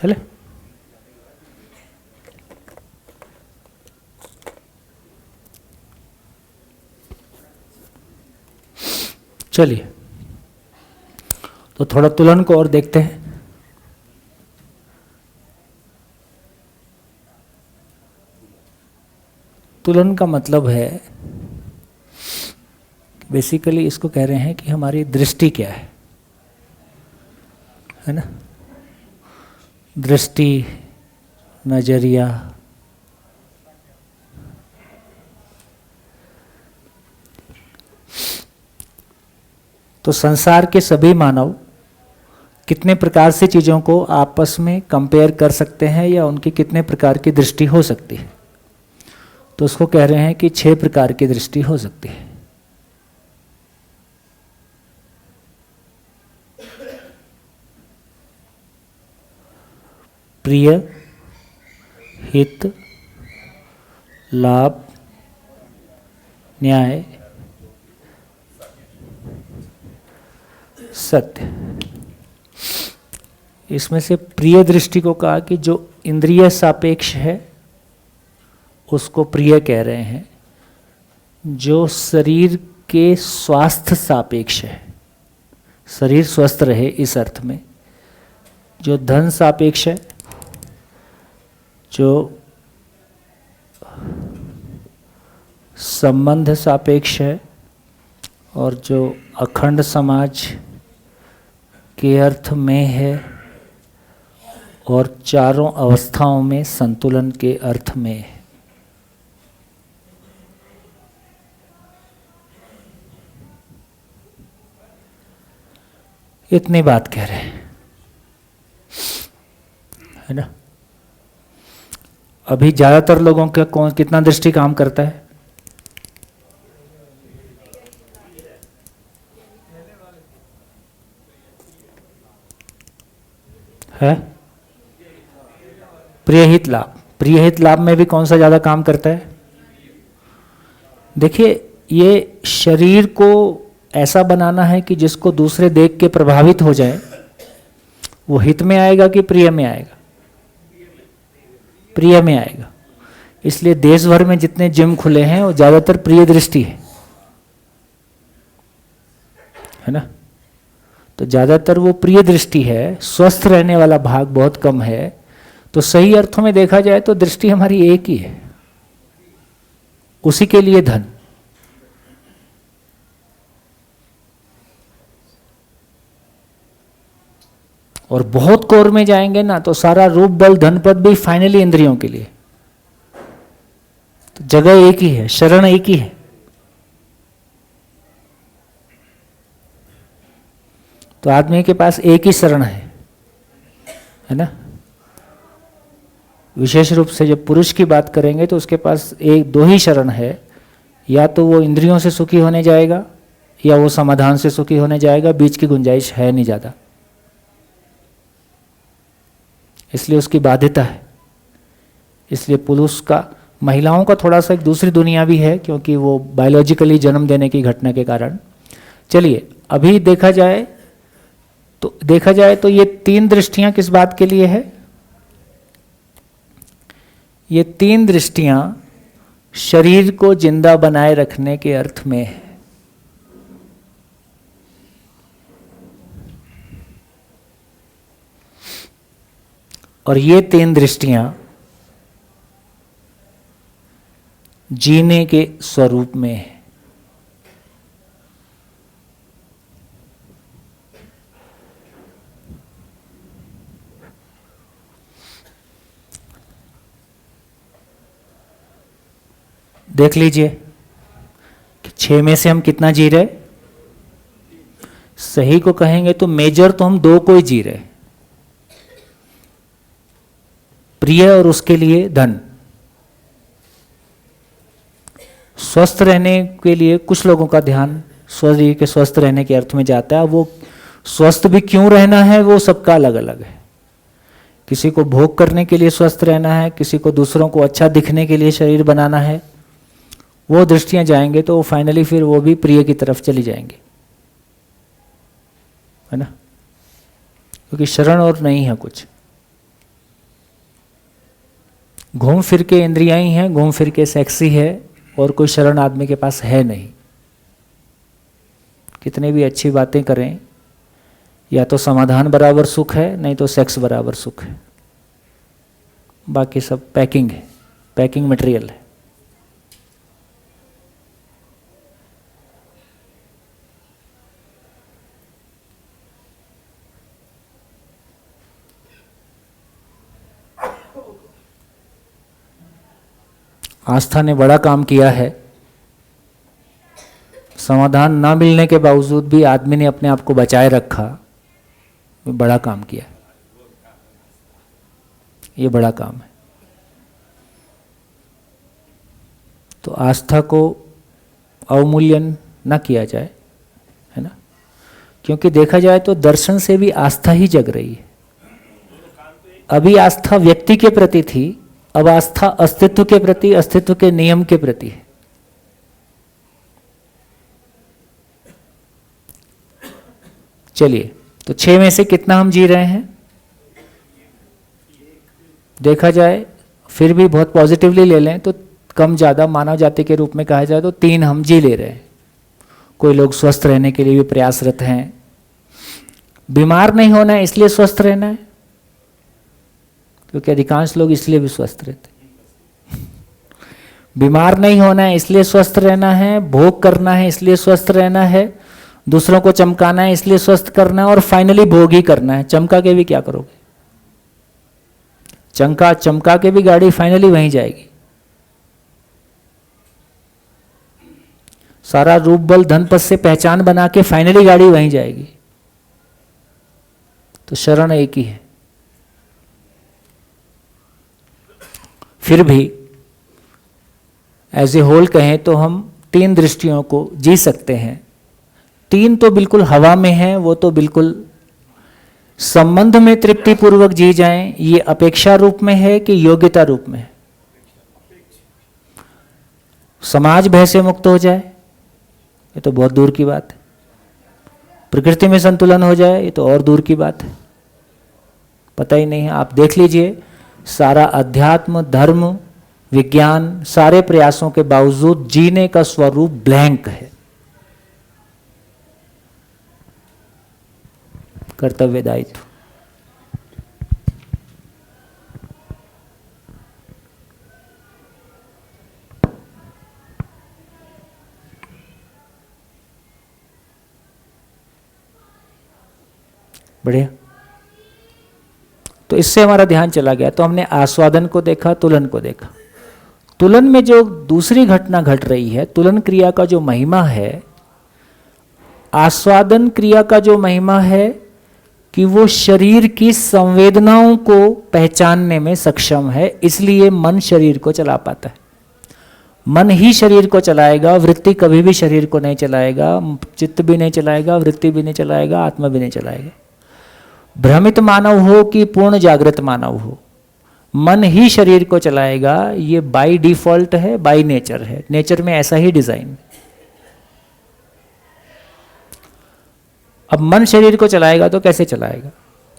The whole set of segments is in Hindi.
चले। चलिए, तो थोड़ा तुलन को और देखते हैं। तुलन का मतलब है, बेसिकली इसको कह रहे हैं कि हमारी दृष्टि क्या है ना। दृष्टि, नजरिया, तो संसार के सभी मानव कितने प्रकार से चीज़ों को आपस में कंपेयर कर सकते हैं या उनकी कितने प्रकार की दृष्टि हो सकती है। तो उसको कह रहे हैं कि 6 प्रकार की दृष्टि हो सकती है। प्रिय, हित, लाभ, न्याय, सत्य। इसमें से प्रिय दृष्टि को कहा कि जो इंद्रिय सापेक्ष है उसको प्रिय कह रहे हैं। जो शरीर के स्वास्थ्य सापेक्ष है, शरीर स्वस्थ रहे इस अर्थ में। जो धन सापेक्ष है, जो संबंध सापेक्ष है, और जो अखंड समाज के अर्थ में है, और चारों अवस्थाओं में संतुलन के अर्थ में है। इतनी बात कह रहे हैं, है ना। अभी ज्यादातर लोगों का कितना दृष्टि काम करता है? प्रियहित लाभ। प्रियहित लाभ में भी कौन सा ज्यादा काम करता है? देखिए, ये शरीर को ऐसा बनाना है कि जिसको दूसरे देख के प्रभावित हो जाए, वो हित में आएगा कि प्रिय में आएगा? प्रिय में आएगा। इसलिए देश भर में जितने जिम खुले हैं वो ज्यादातर प्रिय दृष्टि है ना। तो ज्यादातर वो प्रिय दृष्टि है, स्वस्थ रहने वाला भाग बहुत कम है। तो सही अर्थों में देखा जाए तो दृष्टि हमारी एक ही है, उसी के लिए धन। और बहुत कोर में जाएंगे ना तो सारा रूप बल धन पद भी फाइनली इंद्रियों के लिए। तो जगह एक ही है, शरण एक ही है। तो आदमी के पास एक ही शरण है ना। विशेष रूप से जब पुरुष की बात करेंगे तो उसके पास दो ही शरण है। या तो वो इंद्रियों से सुखी होने जाएगा या वो समाधान से सुखी होने जाएगा, बीच की गुंजाइश है नहीं ज़्यादा। इसलिए उसकी बाध्यता है। इसलिए पुरुष का, महिलाओं का थोड़ा सा एक दूसरी दुनिया भी है, क्योंकि वो बायोलॉजिकली जन्म देने की घटना के कारण। चलिए, अभी देखा जाए तो ये 3 दृष्टियां किस बात के लिए है? ये 3 दृष्टियां शरीर को जिंदा बनाए रखने के अर्थ में है। और ये 3 दृष्टियां जीने के स्वरूप में है। देख लीजिए कि 6 में से हम कितना जी रहे। सही को कहेंगे तो मेजर तो हम 2 को ही जी रहे, प्रिय और उसके लिए धन। स्वस्थ रहने के लिए कुछ लोगों का ध्यान शरीर के स्वस्थ रहने के अर्थ में जाता है। वो स्वस्थ भी क्यों रहना है वो सबका अलग अलग है। किसी को भोग करने के लिए स्वस्थ रहना है, किसी को दूसरों को अच्छा दिखने के लिए शरीर बनाना है। वो दृष्टियां जाएंगे तो फाइनली फिर वो भी प्रिय की तरफ चली जाएंगे, है ना। क्योंकि शरण और नहीं है कुछ। घूम फिर के इंद्रियां ही हैं, घूम फिर के सेक्सी है, और कोई शरण आदमी के पास है नहीं। कितनी भी अच्छी बातें करें, या तो समाधान बराबर सुख है, नहीं तो सेक्स बराबर सुख है। बाकी सब पैकिंग है, पैकिंग मटेरियल है। आस्था ने बड़ा काम किया है। समाधान ना मिलने के बावजूद भी आदमी ने अपने आप को बचाए रखा, ये बड़ा काम किया। ये बड़ा काम है। तो आस्था को अवमूल्यन ना किया जाए, है ना, क्योंकि देखा जाए तो दर्शन से भी आस्था ही जग रही है। अभी आस्था व्यक्ति के प्रति थी, अब आस्था अस्तित्व के प्रति, अस्तित्व के नियम के प्रति है। चलिए, तो 6 में से कितना हम जी रहे हैं? देखा जाए फिर भी बहुत पॉजिटिवली ले लें तो कम ज़्यादा मानव जाति के रूप में कहा जाए तो 3 हम जी ले रहे हैं। कोई लोग स्वस्थ रहने के लिए भी प्रयासरत हैं। बीमार नहीं होना है इसलिए स्वस्थ रहना है, क्योंकि अधिकांश लोग इसलिए भी स्वस्थ रहते हैं। बीमार नहीं होना है इसलिए स्वस्थ रहना है, भोग करना है इसलिए स्वस्थ रहना है, दूसरों को चमकाना है इसलिए स्वस्थ करना है, और फाइनली भोग ही करना है। चमका के भी क्या करोगे? चमका के भी गाड़ी फाइनली वहीं जाएगी। सारा रूप बल धन पद से पहचान बना के फाइनली गाड़ी वहीं जाएगी। तो शरण एक ही है। फिर भी एज ए होल कहें तो हम 3 दृष्टियों को जी सकते हैं। 3 तो बिल्कुल हवा में है, वो तो बिल्कुल संबंध में तृप्ति पूर्वक जी जाएं। ये अपेक्षा रूप में है कि योग्यता रूप में है? समाज भय से मुक्त हो जाए, ये तो बहुत दूर की बात है। प्रकृति में संतुलन हो जाए, ये तो और दूर की बात है। पता ही नहीं है। आप देख लीजिए, सारा अध्यात्म, धर्म, विज्ञान, सारे प्रयासों के बावजूद जीने का स्वरूप ब्लैंक है। कर्तव्य दायित्व। बढ़िया। तो इससे हमारा ध्यान चला गया। तो हमने आस्वादन को देखा, तुलन को देखा। तुलन में जो दूसरी घटना घट रही है, तुलन क्रिया का जो महिमा है, आस्वादन क्रिया का जो महिमा है कि वो शरीर की संवेदनाओं को पहचानने में सक्षम है, इसलिए मन शरीर को चला पाता है। मन ही शरीर को चलाएगा, वृत्ति कभी भी शरीर को नहीं चलाएगा, चित्त भी नहीं चलाएगा, वृत्ति भी नहीं चलाएगा, आत्मा भी नहीं चलाएगा। भ्रमित मानव हो कि पूर्ण जागृत मानव हो, मन ही शरीर को चलाएगा। ये बाय डिफॉल्ट है, बाय नेचर है। नेचर में ऐसा ही डिजाइन है। अब मन शरीर को चलाएगा तो कैसे चलाएगा?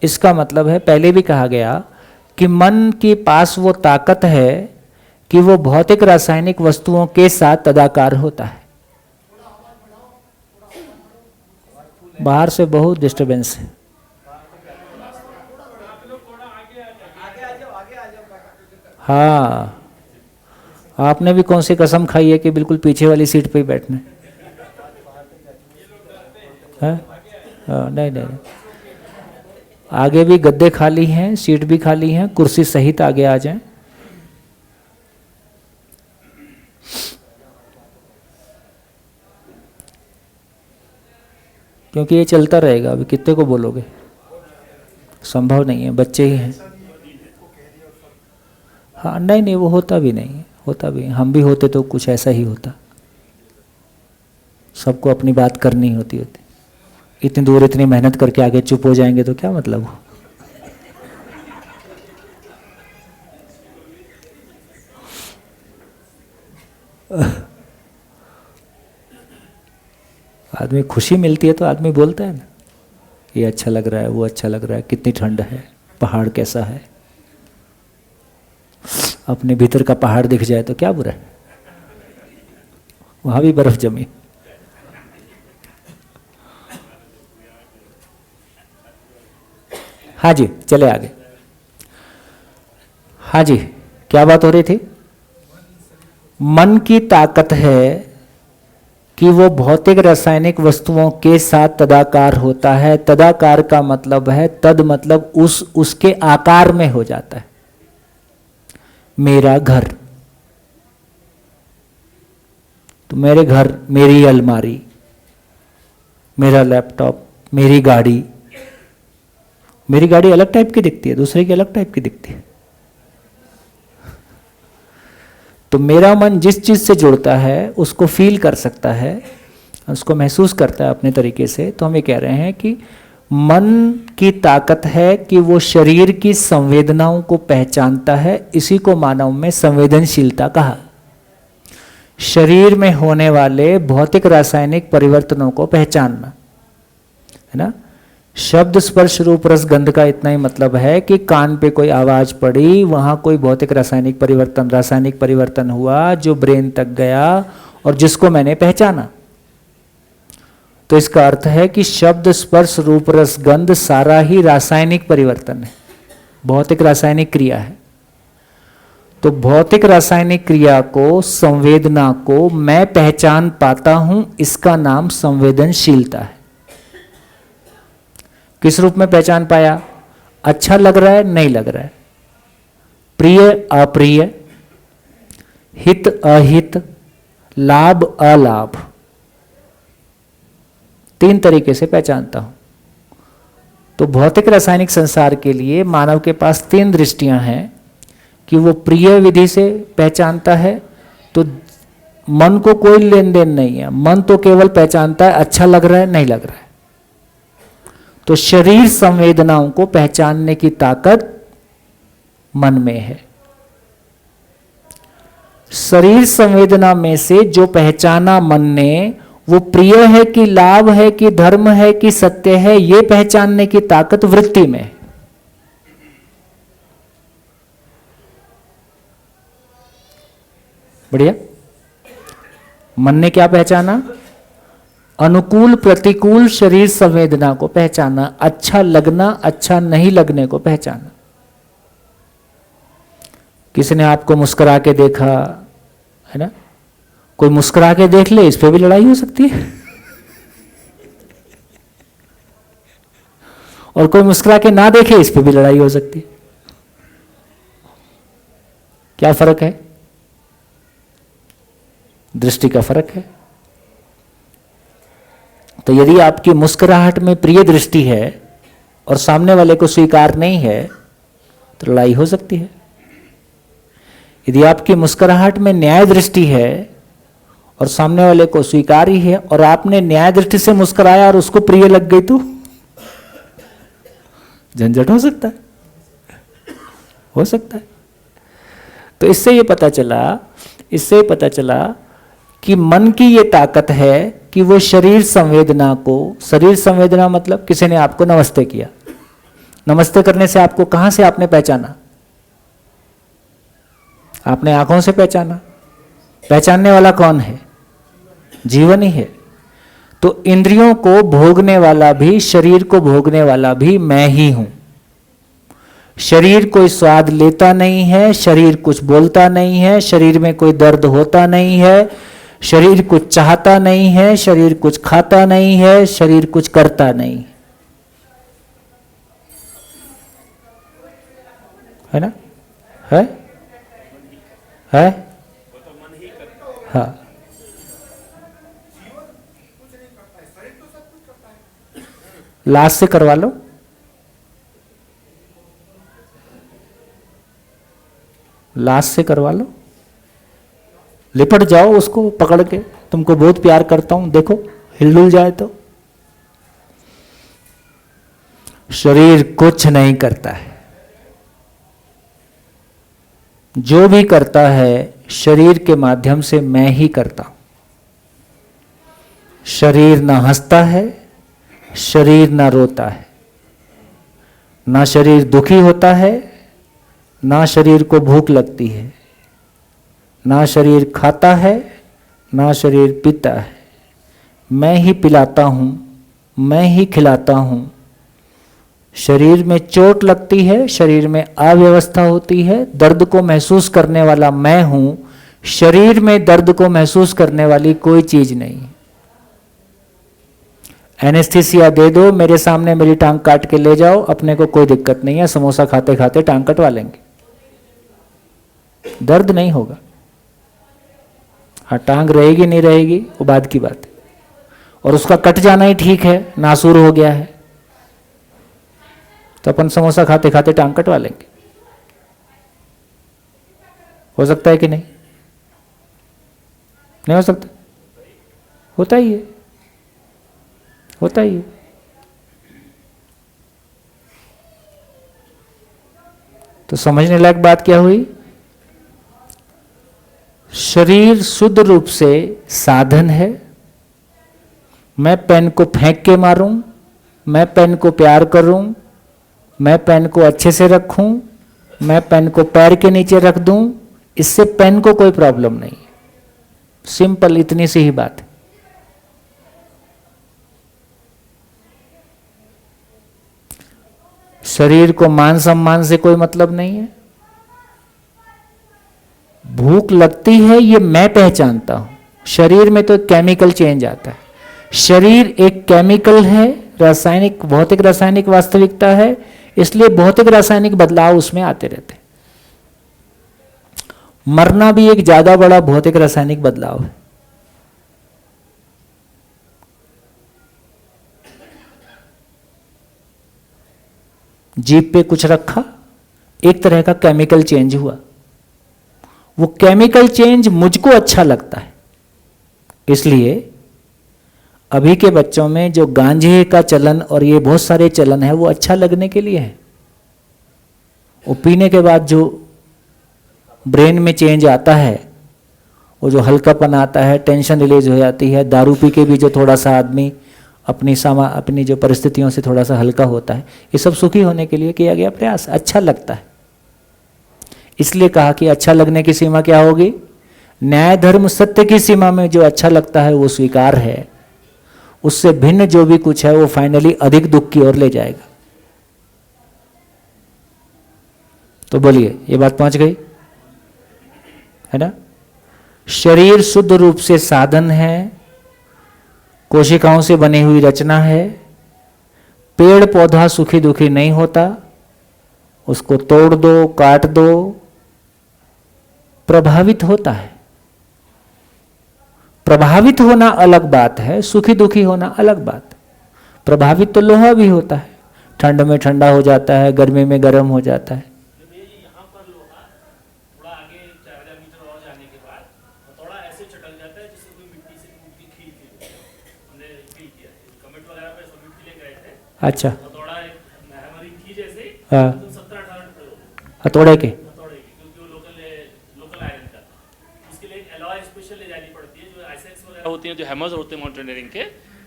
इसका मतलब है, पहले भी कहा गया कि मन के पास वो ताकत है कि वो भौतिक रासायनिक वस्तुओं के साथ तदाकार होता है। बाहर से बहुत डिस्टरबेंस है। हाँ, आपने भी कौन सी कसम खाई है कि बिल्कुल पीछे वाली सीट पे ही बैठना है? नहीं नहीं, आगे भी गद्दे खाली हैं, सीट भी खाली हैं, कुर्सी सहित आगे आ जाएं। क्योंकि ये चलता रहेगा। अभी कितने को बोलोगे? संभव नहीं है, बच्चे ही हैं। हाँ, नहीं नहीं, वो होता भी नहीं है, होता भी। हम भी होते तो कुछ ऐसा ही होता। सबको अपनी बात करनी होती। इतनी दूर इतनी मेहनत करके आगे चुप हो जाएंगे तो क्या मतलब हो? आदमी खुशी मिलती है तो आदमी बोलता है ना, ये अच्छा लग रहा है, वो अच्छा लग रहा है, कितनी ठंड है, पहाड़ कैसा है। अपने भीतर का पहाड़ दिख जाए तो क्या बुरा है, वहां भी बर्फ जमी। हाँ जी, चले आगे। हाँ जी, क्या बात हो रही थी? मन की ताकत है कि वो भौतिक रासायनिक वस्तुओं के साथ तदाकार होता है। तदाकार का मतलब है, तद मतलब उसके आकार में हो जाता है। मेरा घर, तो मेरे घर, मेरी अलमारी, मेरा लैपटॉप, मेरी गाड़ी। मेरी गाड़ी अलग टाइप की दिखती है, दूसरे की अलग टाइप की दिखती है। तो मेरा मन जिस चीज से जुड़ता है उसको फील कर सकता है, उसको महसूस करता है अपने तरीके से। तो हम ये कह रहे हैं कि मन की ताकत है कि वो शरीर की संवेदनाओं को पहचानता है। इसी को मानव में संवेदनशीलता कहा। शरीर में होने वाले भौतिक रासायनिक परिवर्तनों को पहचानना, है ना। शब्द स्पर्श रूप रस गंध का इतना ही मतलब है कि कान पे कोई आवाज पड़ी, वहां कोई भौतिक रासायनिक परिवर्तन हुआ जो ब्रेन तक गया और जिसको मैंने पहचाना। तो इसका अर्थ है कि शब्द स्पर्श रूप रस गंध सारा ही रासायनिक परिवर्तन है, भौतिक रासायनिक क्रिया है। तो भौतिक रासायनिक क्रिया को, संवेदना को मैं पहचान पाता हूं, इसका नाम संवेदनशीलता है। किस रूप में पहचान पाया? अच्छा लग रहा है, नहीं लग रहा है, प्रिय अप्रिय, हित अहित, लाभ अलाभ, 3 तरीके से पहचानता हूं। तो भौतिक रासायनिक संसार के लिए मानव के पास 3 दृष्टियां हैं कि वो प्रिय विधि से पहचानता है। तो मन को कोई लेन देन नहीं है, मन तो केवल पहचानता है अच्छा लग रहा है, नहीं लग रहा है। तो शरीर संवेदनाओं को पहचानने की ताकत मन में है। शरीर संवेदना में से जो पहचाना मन ने, वो प्रिय है कि लाभ है कि धर्म है कि सत्य है, ये पहचानने की ताकत वृत्ति में है। बढ़िया। मन ने क्या पहचाना? अनुकूल प्रतिकूल शरीर संवेदना को पहचाना, अच्छा लगना अच्छा नहीं लगने को पहचाना। किसी ने आपको मुस्कुरा के देखा, है ना, कोई मुस्कुरा के देख ले, इस पे भी लड़ाई हो सकती है। और कोई मुस्कुरा के ना देखे, इस पे भी लड़ाई हो सकती है। क्या फर्क है? दृष्टि का फर्क है। तो यदि आपकी मुस्कुराहट में प्रिय दृष्टि है और सामने वाले को स्वीकार नहीं है, तो लड़ाई हो सकती है। यदि आपकी मुस्कुराहट में न्याय दृष्टि है और सामने वाले को स्वीकार ही है, और आपने न्याय दृष्टि से मुस्कुराया और उसको प्रिय लग गई, तो झंझट हो सकता है, हो सकता है। तो इससे ये पता चला कि मन की ये ताकत है कि वो शरीर संवेदना को, शरीर संवेदना मतलब किसी ने आपको नमस्ते किया, नमस्ते करने से आपको कहां से आपने पहचाना? आपने आंखों से पहचाना। पहचानने वाला कौन है? जीवन ही है। तो इंद्रियों को भोगने वाला भी, शरीर को भोगने वाला भी मैं ही हूं। शरीर कोई स्वाद लेता नहीं है, शरीर कुछ बोलता नहीं है, शरीर में कोई दर्द होता नहीं है, शरीर कुछ चाहता नहीं है, शरीर कुछ खाता नहीं है, शरीर कुछ करता नहीं है ना? है? हाँ। लास्ट से करवा लो। लास्ट से करवा लो, लिपट जाओ उसको पकड़ के। तुमको बहुत प्यार करता हूं, देखो हिलडुल जाए तो। शरीर कुछ नहीं करता है, जो भी करता है शरीर के माध्यम से मैं ही करता हूं। शरीर ना हंसता है, शरीर ना रोता है, ना शरीर दुखी होता है, ना शरीर को भूख लगती है, ना शरीर खाता है, ना शरीर पीता है। मैं ही पिलाता हूँ, मैं ही खिलाता हूँ। शरीर में चोट लगती है, शरीर में अव्यवस्था होती है, दर्द को महसूस करने वाला मैं हूँ। शरीर में दर्द को महसूस करने वाली कोई चीज नहीं। एनेस्थीसिया दे दो, मेरे सामने मेरी टांग काट के ले जाओ, अपने को कोई दिक्कत नहीं है, समोसा खाते खाते टांग कटवा लेंगे, दर्द नहीं होगा। हाँ, टांग रहेगी नहीं रहेगी वो बाद की बात है, और उसका कट जाना ही ठीक है, नासूर हो गया है तो अपन समोसा खाते खाते टांग कटवा लेंगे। हो सकता है कि नहीं? नहीं हो सकता? होता ही है, होता ही है। तो समझने लायक बात क्या हुई? शरीर शुद्ध रूप से साधन है। मैं पेन को फेंक के मारूं, मैं पेन को प्यार करूं, मैं पेन को अच्छे से रखूं, मैं पेन को पैर के नीचे रख दूं, इससे पेन को कोई प्रॉब्लम नहीं है। सिंपल, इतनी सी ही बात है। शरीर को मान सम्मान से कोई मतलब नहीं है। भूख लगती है ये मैं पहचानता हूं। शरीर में तो केमिकल चेंज आता है। शरीर एक केमिकल है, रासायनिक, भौतिक रासायनिक वास्तविकता है, इसलिए भौतिक रासायनिक बदलाव उसमें आते रहते हैं। मरना भी एक ज्यादा बड़ा भौतिक रासायनिक बदलाव है। जीभ पे कुछ रखा, एक तरह का केमिकल चेंज हुआ। वो केमिकल चेंज मुझको अच्छा लगता है, इसलिए अभी के बच्चों में जो गांजे का चलन और ये बहुत सारे चलन है वो अच्छा लगने के लिए है। वो पीने के बाद जो ब्रेन में चेंज आता है, वो जो हल्कापन आता है, टेंशन रिलीज हो जाती है। दारू पी के भी जो थोड़ा सा आदमी अपनी जो परिस्थितियों से थोड़ा सा हल्का होता है, ये सब सुखी होने के लिए किया गया प्रयास, अच्छा लगता है। इसलिए कहा कि अच्छा लगने की सीमा क्या होगी? न्याय धर्म सत्य की सीमा में जो अच्छा लगता है वो स्वीकार है, उससे भिन्न जो भी कुछ है वो फाइनली अधिक दुख की ओर ले जाएगा। तो बोलिए, ये बात पहुंच गई है ना? शरीर शुद्ध रूप से साधन है, कोशिकाओं से बनी हुई रचना है। पेड़ पौधा सुखी दुखी नहीं होता, उसको तोड़ दो, काट दो, प्रभावित होता है। प्रभावित होना अलग बात है, सुखी दुखी होना अलग बात है। प्रभावित तो लोहा भी होता है, ठंड में ठंडा हो जाता है, गर्मी में गर्म हो जाता है। यहाँ पर लोहा थोड़ा आगे 4000 मीटर और जाने के बाद थोड़ा ऐसे चटक जाता है जिससे कोई मिट्टी से टूट के खील खील हमने फील किया है। कमेंट वगैरह पे सब मिट्टी ले गए थे। अच्छा, थोड़ा हैमरिंग की जैसे हाँ, तो 17-18 टुकड़े हो गए हथौड़े के। क्योंकि वो लोकल आयरन का उसके लिए एक एलॉय स्पेशल ले जानी पड़ती है। जो आईसेक्स वगैरह होती हैं, जो हैमर्स होते हैं माउंटेनियरिंग के,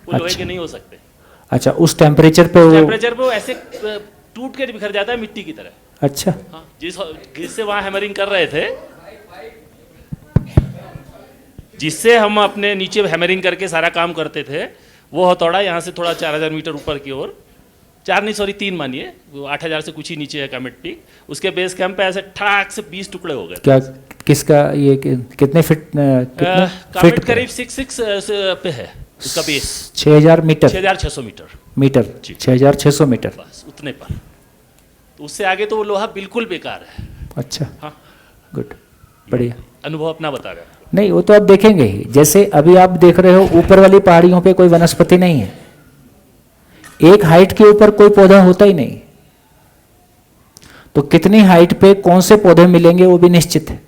वो लोहे के नहीं हो सकते। अच्छा, उस टेम्परेचर पे वो ऐसे टूट के बिखर जाता है मिट्टी की तरह। अच्छा, हाँ, जिससे वहाँ हैमरिंग कर रहे थे, जिससे हम अपने नीचे हैमरिंग करके सारा काम करते थे, वो हथौड़ा यहाँ से थोड़ा 4000 मीटर ऊपर की ओर, 3 मानिए, वो 8000 से कुछ ही नीचे है कमेट पीक, उसके बेस कैंप पे ऐसे ठाक से 20 टुकड़े हो गए। क्या किसका ये कितने फिट? कमेट करीब 6 पे है उसका बेस। 6000 मीटर? 6600 मीटर, 6600 मीटर, बस उतने पर। तो उससे आगे तो वो लोहा बिल्कुल बेकार है। अच्छा, हाँ, गुड, बढ़िया। अनुभव अपना बता रहे हैं। नहीं, वो तो आप देखेंगे ही। जैसे अभी आप देख रहे हो, ऊपर वाली पहाड़ियों पे कोई वनस्पति नहीं है, एक हाइट के ऊपर कोई पौधा होता ही नहीं, तो कितनी हाइट पे कौन से पौधे मिलेंगे वो भी निश्चित है।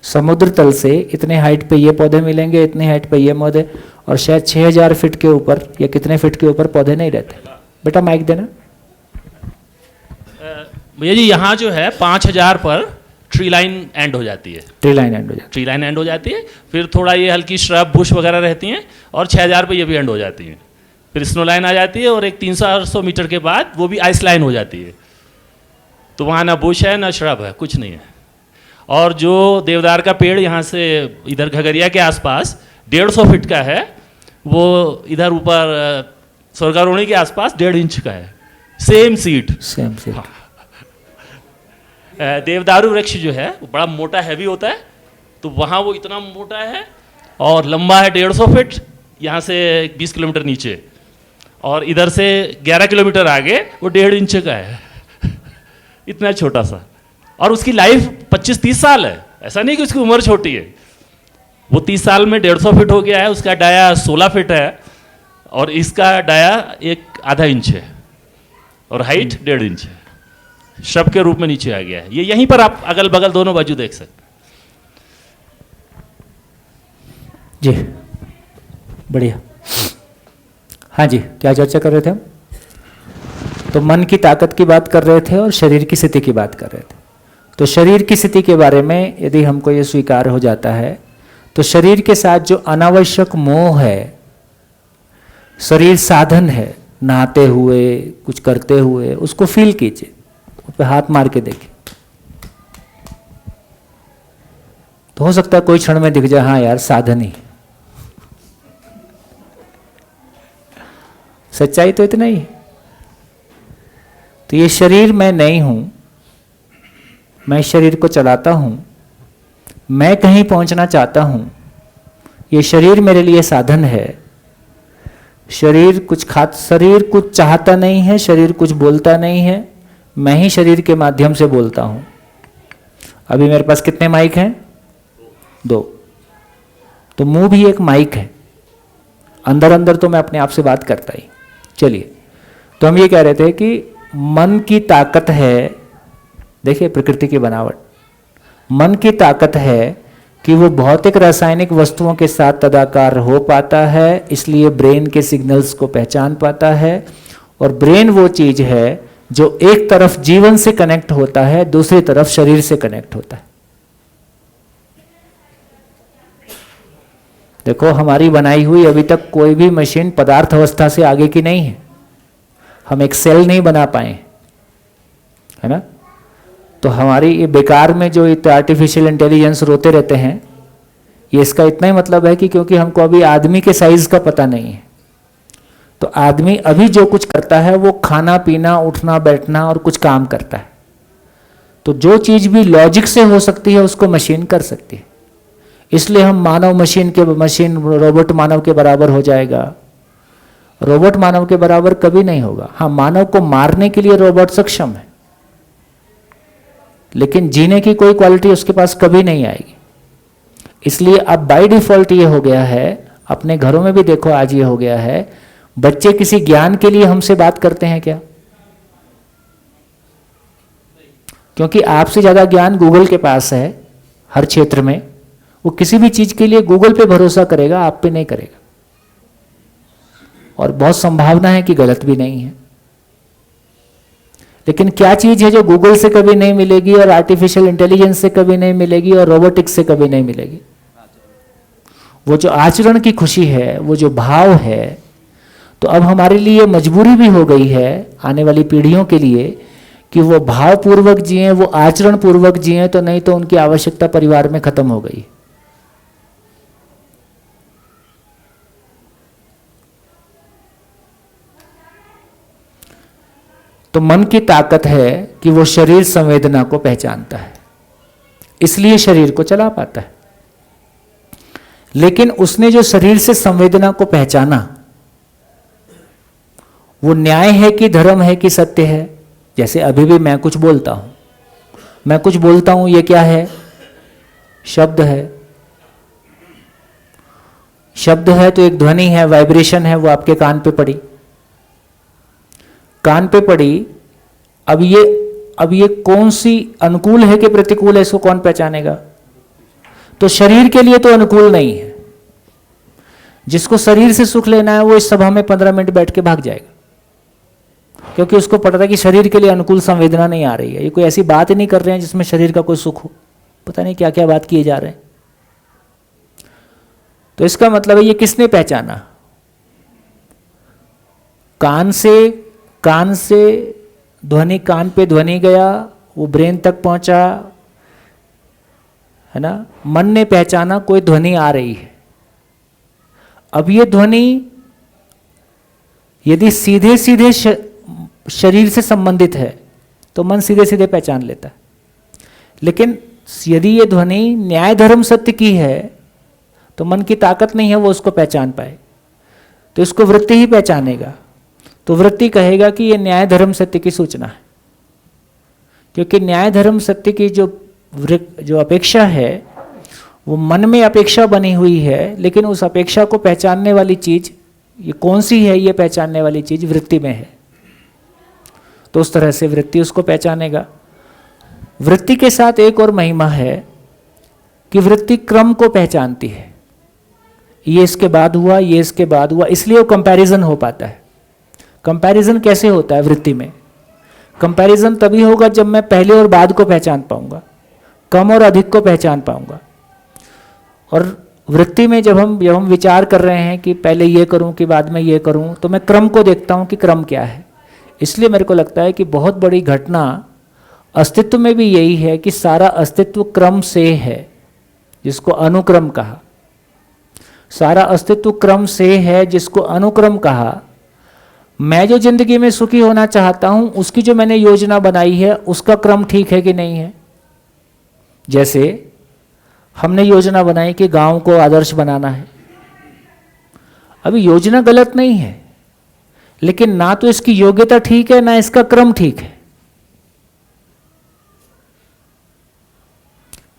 समुद्र तल से इतने हाइट पे ये पौधे मिलेंगे, इतने हाइट पे ये पौधे, और शायद 6000 फीट के ऊपर या कितने फीट के ऊपर पौधे नहीं रहते। बेटा माइक देना। भैया जी, यहाँ जो है 5000 पर ट्री लाइन एंड हो जाती है। ट्री लाइन एंड हो जाती है। फिर थोड़ा ये हल्की श्रब बुश वगैरह रहती हैं, और 6000 पे ये भी एंड हो जाती हैं। फिर स्नो लाइन आ जाती है, और एक 300-400 मीटर के बाद वो भी आइस लाइन हो जाती है। तो वहाँ ना बुश है ना श्रब है, कुछ नहीं है। और जो देवदार का पेड़ यहाँ से इधर घगरिया के आसपास 150 फीट का है, वो इधर ऊपर स्वर्गारोहणी के आसपास 1.5 इंच का है। Same seat. देवदारू वृक्ष जो है वो बड़ा मोटा हैवी होता है, तो वहाँ वो इतना मोटा है और लंबा है 150 फीट, यहाँ से 20 किलोमीटर नीचे, और इधर से 11 किलोमीटर आगे वो 1.5 इंच का है। इतना छोटा सा, और उसकी लाइफ 25-30 साल है। ऐसा नहीं कि उसकी उम्र छोटी है, वो 30 साल में 150 फीट हो गया है। उसका डाया 16 फीट है और इसका डाया 1/2 इंच है और हाइट 1.5 इंच है। शब के रूप में नीचे आ गया है। ये यहीं पर आप अगल बगल दोनों बाजू देख सकते जी। बढ़िया। हाँ जी, क्या चर्चा कर रहे थे हम? तो मन की ताकत की बात कर रहे थे और शरीर की स्थिति की बात कर रहे थे। तो शरीर की स्थिति के बारे में यदि हमको ये स्वीकार हो जाता है, तो शरीर के साथ जो अनावश्यक मोह है, शरीर साधन है, नहाते हुए कुछ करते हुए उसको फील कीजिए, उस पर हाथ मार के देखिए, तो हो सकता है कोई क्षण में दिख जाए हाँ यार साधन ही। सच्चाई तो इतना ही है। तो ये शरीर मैं नहीं हूं, मैं शरीर को चलाता हूं, मैं कहीं पहुंचना चाहता हूं, ये शरीर मेरे लिए साधन है। शरीर कुछ चाहता नहीं है, शरीर कुछ बोलता नहीं है, मैं ही शरीर के माध्यम से बोलता हूं। अभी मेरे पास कितने माइक हैं? 2। तो मुंह भी एक माइक है, अंदर अंदर तो मैं अपने आप से बात करता ही। चलिए, तो हम ये कह रहे थे कि मन की ताकत है, देखिए प्रकृति की बनावट, मन की ताकत है कि वो भौतिक रासायनिक वस्तुओं के साथ तदाकार हो पाता है, इसलिए ब्रेन के सिग्नल्स को पहचान पाता है। और ब्रेन वो चीज है जो एक तरफ जीवन से कनेक्ट होता है, दूसरी तरफ शरीर से कनेक्ट होता है। देखो, हमारी बनाई हुई अभी तक कोई भी मशीन पदार्थ अवस्था से आगे की नहीं है। हम एक सेल नहीं बना पाए, है ना? तो हमारी ये बेकार में जो आर्टिफिशियल इंटेलिजेंस रोते रहते हैं, ये इसका इतना ही मतलब है कि क्योंकि हमको अभी आदमी के साइज का पता नहीं है, तो आदमी अभी जो कुछ करता है वो खाना पीना उठना बैठना और कुछ काम करता है। तो जो चीज भी लॉजिक से हो सकती है उसको मशीन कर सकती है। इसलिए हम मशीन रोबोट मानव के बराबर हो जाएगा। रोबोट मानव के बराबर कभी नहीं होगा। हाँ, मानव को मारने के लिए रोबोट सक्षम है, लेकिन जीने की कोई क्वालिटी उसके पास कभी नहीं आएगी। इसलिए अब बाय डिफॉल्ट ये हो गया है, अपने घरों में भी देखो आज ये हो गया है, बच्चे किसी ज्ञान के लिए हमसे बात करते हैं क्या? क्योंकि आपसे ज्यादा ज्ञान गूगल के पास है हर क्षेत्र में। वो किसी भी चीज के लिए गूगल पे भरोसा करेगा, आप पे नहीं करेगा। और बहुत संभावना है कि गलत भी नहीं है। लेकिन क्या चीज है जो गूगल से कभी नहीं मिलेगी और आर्टिफिशियल इंटेलिजेंस से कभी नहीं मिलेगी और रोबोटिक्स से कभी नहीं मिलेगी? वो जो आचरण की खुशी है, वो जो भाव है। तो अब हमारे लिए मजबूरी भी हो गई है आने वाली पीढ़ियों के लिए कि वो भावपूर्वक जिए, वो आचरण पूर्वक जिए, तो नहीं तो उनकी आवश्यकता परिवार में खत्म हो गई। तो मन की ताकत है कि वो शरीर संवेदना को पहचानता है, इसलिए शरीर को चला पाता है। लेकिन उसने जो शरीर से संवेदना को पहचाना, वो न्याय है कि धर्म है कि सत्य है? जैसे अभी भी मैं कुछ बोलता हूं, ये क्या है? शब्द है। शब्द है तो एक ध्वनि है, वाइब्रेशन है, वो आपके कान पे पड़ी। अब ये कौन सी अनुकूल है कि प्रतिकूल है, इसको कौन पहचानेगा? तो शरीर के लिए तो अनुकूल नहीं है। जिसको शरीर से सुख लेना है वो इस सभा में 15 मिनट बैठ के भाग जाएगा, क्योंकि उसको पता है कि शरीर के लिए अनुकूल संवेदना नहीं आ रही है। ये कोई ऐसी बात ही नहीं कर रहे हैं जिसमें शरीर का कोई सुख हो। पता नहीं क्या क्या बात किए जा रहे हैं। तो इसका मतलब है ये किसने पहचाना? कान से ध्वनि, कान पे ध्वनि गया, वो ब्रेन तक पहुंचा, है ना। मन ने पहचाना कोई ध्वनि आ रही है। अब ये ध्वनि यदि सीधे सीधे शरीर से संबंधित है तो मन सीधे सीधे पहचान लेता है, लेकिन यदि ये ध्वनि न्याय धर्म सत्य की है तो मन की ताकत नहीं है वो उसको पहचान पाए, तो इसको वृत्ति ही पहचानेगा। तो वृत्ति कहेगा कि ये न्याय धर्म सत्य की सूचना है, क्योंकि न्याय धर्म सत्य की जो अपेक्षा है वो मन में अपेक्षा बनी हुई है, लेकिन उस अपेक्षा को पहचानने वाली चीज ये कौन सी है, ये पहचानने वाली चीज वृत्ति में है। तो उस तरह से वृत्ति उसको पहचानेगा। वृत्ति के साथ एक और महिमा है कि वृत्ति क्रम को पहचानती है, ये इसके बाद हुआ, ये इसके बाद हुआ, इसलिए वो कंपैरिजन हो पाता है। कंपैरिजन कैसे होता है वृत्ति में? कंपैरिजन तभी होगा जब मैं पहले और बाद को पहचान पाऊंगा, कम और अधिक को पहचान पाऊंगा। और वृत्ति में जब हम विचार कर रहे हैं कि पहले ये करूं कि बाद में ये करूं, तो मैं क्रम को देखता हूं कि क्रम क्या है। इसलिए मेरे को लगता है कि बहुत बड़ी घटना अस्तित्व में भी यही है कि सारा अस्तित्व क्रम से है, जिसको अनुक्रम कहा। सारा अस्तित्व क्रम से है, जिसको अनुक्रम कहा। मैं जो जिंदगी में सुखी होना चाहता हूं उसकी जो मैंने योजना बनाई है उसका क्रम ठीक है कि नहीं है। जैसे हमने योजना बनाई कि गांव को आदर्श बनाना है। अभी योजना गलत नहीं है, लेकिन ना तो इसकी योग्यता ठीक है ना इसका क्रम ठीक है,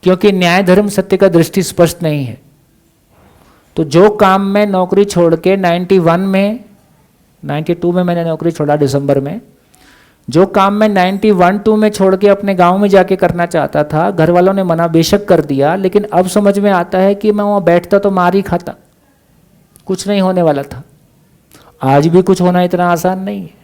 क्योंकि न्याय धर्म सत्य का दृष्टि स्पष्ट नहीं है। तो जो काम मैं नौकरी छोड़ के 92 में मैंने नौकरी छोड़ा दिसंबर में, जो काम मैं 91-2 में छोड़ के अपने गांव में जाके करना चाहता था, घर वालों ने मना बेशक कर दिया, लेकिन अब समझ में आता है कि मैं वहाँ बैठता तो मार ही खाता, कुछ नहीं होने वाला था। आज भी कुछ होना इतना आसान नहीं है।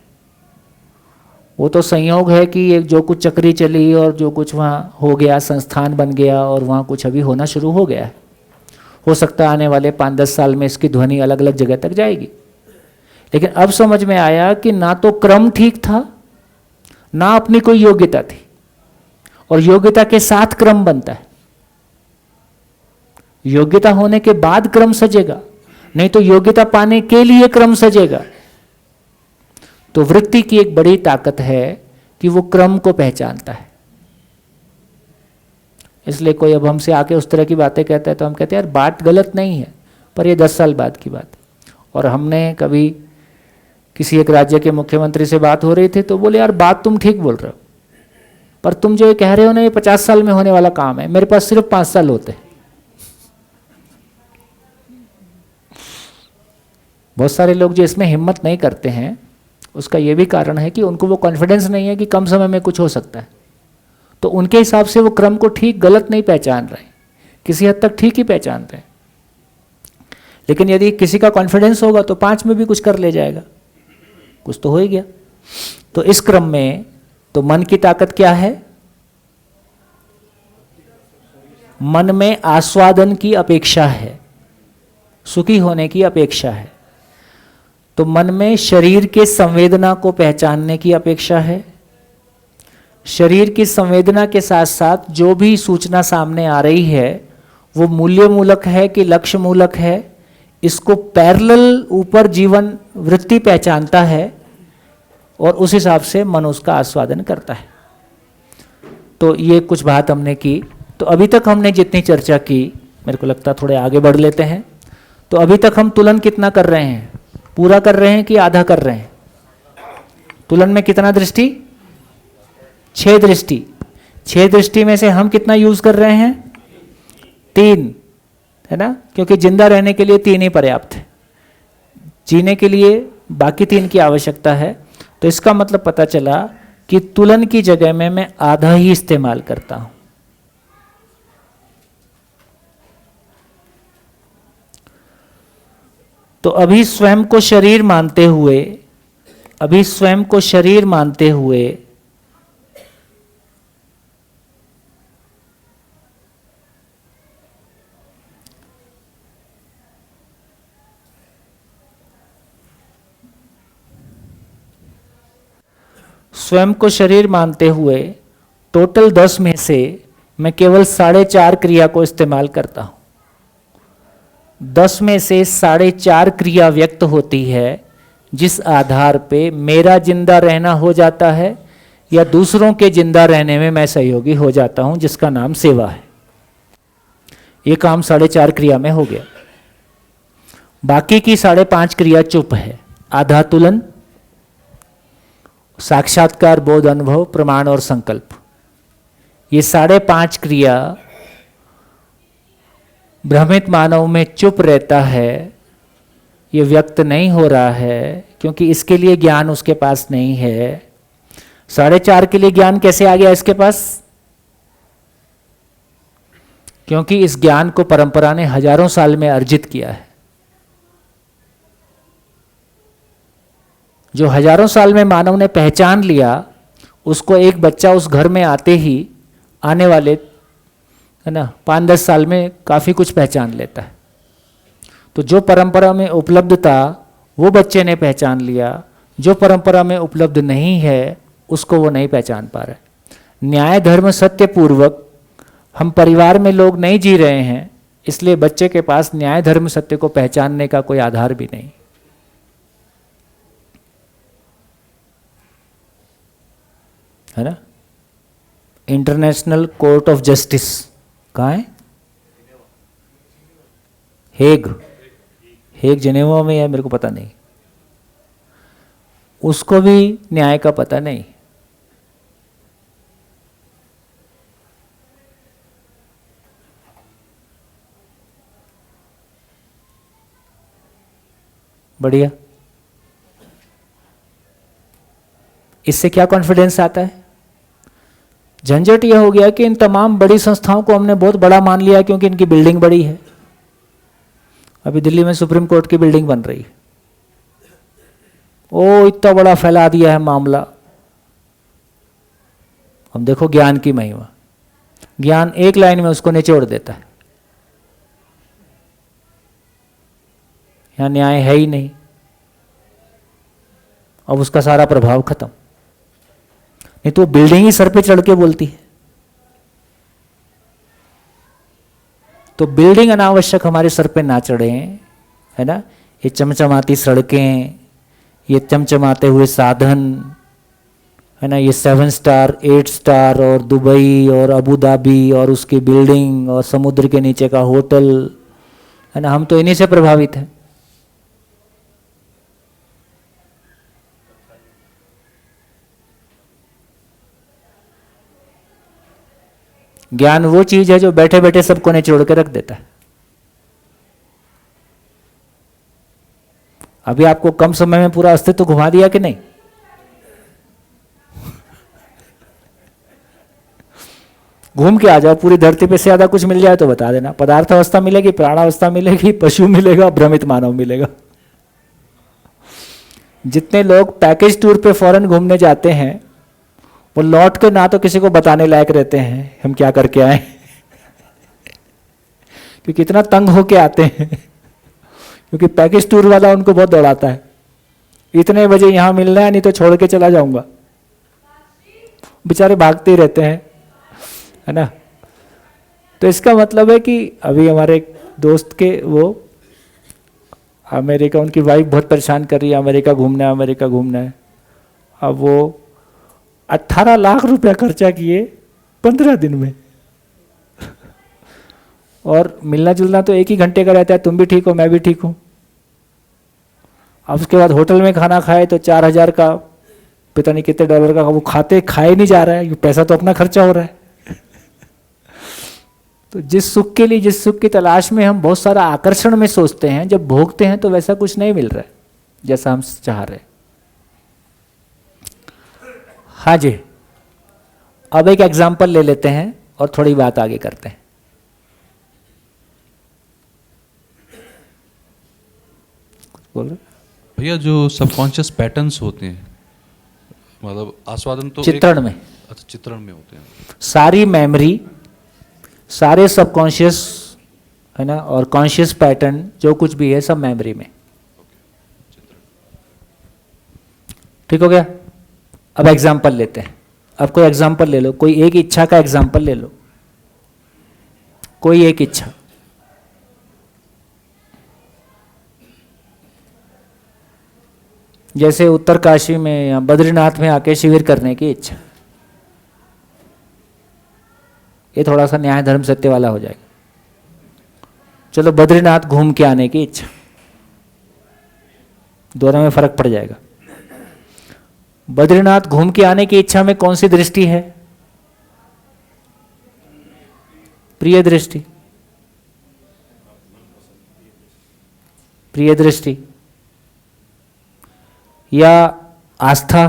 वो तो संयोग है कि एक जो कुछ चक्री चली और जो कुछ वहाँ हो गया, संस्थान बन गया और वहाँ कुछ अभी होना शुरू हो गया है। हो सकता है आने वाले 5-10 साल में इसकी ध्वनि अलग अलग जगह तक जाएगी। लेकिन अब समझ में आया कि ना तो क्रम ठीक था, ना अपनी कोई योग्यता थी, और योग्यता के साथ क्रम बनता है। योग्यता होने के बाद क्रम सजेगा, नहीं तो योग्यता पाने के लिए क्रम सजेगा। तो वृत्ति की एक बड़ी ताकत है कि वो क्रम को पहचानता है। इसलिए कोई अब हमसे आके उस तरह की बातें कहता है तो हम कहते हैं यार बात गलत नहीं है, पर ये 10 साल बाद की बात है। और हमने कभी किसी एक राज्य के मुख्यमंत्री से बात हो रही थी तो बोले यार बात तुम ठीक बोल रहे हो, पर तुम जो ये कह रहे हो ना ये 50 साल में होने वाला काम है, मेरे पास सिर्फ 5 साल होते हैं। बहुत सारे लोग जो इसमें हिम्मत नहीं करते हैं उसका ये भी कारण है कि उनको वो कॉन्फिडेंस नहीं है कि कम समय में कुछ हो सकता है। तो उनके हिसाब से वो क्रम को ठीक गलत नहीं पहचान रहे, किसी हद तक ठीक ही पहचान रहे। लेकिन यदि किसी का कॉन्फिडेंस होगा तो 5 में भी कुछ कर ले जाएगा, कुछ तो हो ही गया। तो इस क्रम में तो मन की ताकत क्या है? मन में आस्वादन की अपेक्षा है, सुखी होने की अपेक्षा है। तो मन में शरीर के संवेदना को पहचानने की अपेक्षा है। शरीर की संवेदना के साथ साथ जो भी सूचना सामने आ रही है वो मूल्य मूलक है कि लक्ष्य मूलक है, इसको पैरेलल ऊपर जीवन वृत्ति पहचानता है और उस हिसाब से मन उसका आस्वादन करता है। तो ये कुछ बात हमने की। तो अभी तक हमने जितनी चर्चा की, मेरे को लगता है थोड़े आगे बढ़ लेते हैं। तो अभी तक हम तुलन कितना कर रहे हैं? पूरा कर रहे हैं कि आधा कर रहे हैं? तुलन में कितना दृष्टि? 6 दृष्टि। 6 दृष्टि में से हम कितना यूज कर रहे हैं? 3, है ना, क्योंकि जिंदा रहने के लिए 3 ही पर्याप्त है, जीने के लिए बाकी 3 की आवश्यकता है। तो इसका मतलब पता चला कि तुलन की जगह में मैं आधा ही इस्तेमाल करता हूं। तो अभी स्वयं को शरीर मानते हुए, स्वयं को शरीर मानते हुए टोटल 10 में से मैं केवल 4.5 क्रिया को इस्तेमाल करता हूं। 10 में से 4.5 क्रिया व्यक्त होती है जिस आधार पे मेरा जिंदा रहना हो जाता है या दूसरों के जिंदा रहने में मैं सहयोगी हो जाता हूं, जिसका नाम सेवा है। ये काम 4.5 क्रिया में हो गया। बाकी की 5.5 क्रिया चुप है। आधा तुलन, साक्षात्कार, बोध, अनुभव, प्रमाण और संकल्प। ये 5.5 क्रिया भ्रमित मानव में चुप रहता है, ये व्यक्त नहीं हो रहा है क्योंकि इसके लिए ज्ञान उसके पास नहीं है। 4.5 के लिए ज्ञान कैसे आ गया इसके पास? क्योंकि इस ज्ञान को परंपरा ने हजारों साल में अर्जित किया है। जो हजारों साल में मानव ने पहचान लिया, उसको एक बच्चा उस घर में आते ही आने वाले है ना 5-10 साल में काफ़ी कुछ पहचान लेता है। तो जो परंपरा में उपलब्ध था वो बच्चे ने पहचान लिया, जो परंपरा में उपलब्ध नहीं है उसको वो नहीं पहचान पा रहे। न्याय धर्म सत्य पूर्वक हम परिवार में लोग नहीं जी रहे हैं, इसलिए बच्चे के पास न्याय धर्म सत्य को पहचानने का कोई आधार भी नहीं, है ना। इंटरनेशनल कोर्ट ऑफ जस्टिस कहाँ है? हेग जिनेवा में है, मेरे को पता नहीं। उसको भी न्याय का पता नहीं। बढ़िया। इससे क्या कॉन्फिडेंस आता है? झंझट यह हो गया कि इन तमाम बड़ी संस्थाओं को हमने बहुत बड़ा मान लिया क्योंकि इनकी बिल्डिंग बड़ी है। अभी दिल्ली में सुप्रीम कोर्ट की बिल्डिंग बन रही है, ओ इतना बड़ा फैला दिया है मामला। अब देखो ज्ञान की महिमा, ज्ञान एक लाइन में उसको निचोड़ देता है। यहां न्याय है ही नहीं, अब उसका सारा प्रभाव खत्म। नहीं तो बिल्डिंग ही सर पे चढ़ के बोलती है। तो बिल्डिंग अनावश्यक हमारे सर पे ना चढ़े, है ना। ये चमचमाती सड़कें, ये चमचमाते हुए साधन, है ना, ये 7 स्टार 8 स्टार और दुबई और अबू धाबी और उसकी बिल्डिंग और समुद्र के नीचे का होटल, है ना, हम तो इन्हीं से प्रभावित हैं। ज्ञान वो चीज है जो बैठे बैठे सबको निचोड़ के रख देता है। अभी आपको कम समय में पूरा अस्तित्व घुमा दिया कि नहीं? घूम के आ जाओ, पूरी धरती पे से ज्यादा कुछ मिल जाए तो बता देना। पदार्थ अवस्था मिलेगी, प्राणावस्था मिलेगी, पशु मिलेगा, भ्रमित मानव मिलेगा। जितने लोग पैकेज टूर पे फॉरेन घूमने जाते हैं वो लौट के ना तो किसी को बताने लायक रहते हैं हम क्या करके आए क्योंकि इतना तंग होके आते हैं क्योंकि पैकेज टूर वाला उनको बहुत दौड़ाता है। इतने बजे यहां मिलना है, नहीं तो छोड़ के चला जाऊंगा। बेचारे भागते ही रहते हैं, है ना। तो इसका मतलब है कि अभी हमारे एक दोस्त के वो अमेरिका, उनकी वाइफ बहुत परेशान कर रही है, अमेरिका घूमना है, अमेरिका घूमना है। अब वो 18 लाख रुपया खर्चा किए 15 दिन में और मिलना जुलना तो एक ही घंटे का रहता है। तुम भी ठीक हो, मैं भी ठीक हूं। अब उसके बाद होटल में खाना खाए तो 4,000 का, पता नहीं कितने डॉलर का, वो खाए नहीं जा रहा है, पैसा तो अपना खर्चा हो रहा है। तो जिस सुख के लिए, जिस सुख की तलाश में हम बहुत सारा आकर्षण में सोचते हैं, जब भोगते हैं तो वैसा कुछ नहीं मिल रहा है जैसा हम चाह रहे हैं। हाँ जी, अब एक एग्जाम्पल ले लेते हैं और थोड़ी बात आगे करते हैं। बोलो भैया, जो सबकॉन्शियस पैटर्न्स होते हैं, मतलब आस्वादन तो चित्रण में, अच्छा चित्रण में होते हैं। सारी मेमोरी, सारे सबकॉन्शियस, है ना, और कॉन्शियस पैटर्न जो कुछ भी है सब मेमोरी में। ठीक हो गया। अब एग्जाम्पल लेते हैं। अब कोई एग्जाम्पल ले लो, कोई एक इच्छा का एग्जाम्पल ले लो, कोई एक इच्छा। जैसे उत्तरकाशी में या बद्रीनाथ में आके शिविर करने की इच्छा, ये थोड़ा सा न्याय धर्म सत्य वाला हो जाएगा। चलो बद्रीनाथ घूम के आने की इच्छा, दोनों में फर्क पड़ जाएगा। बद्रीनाथ घूम के आने की इच्छा में कौन सी दृष्टि है? प्रिय दृष्टि, प्रिय दृष्टि या आस्था।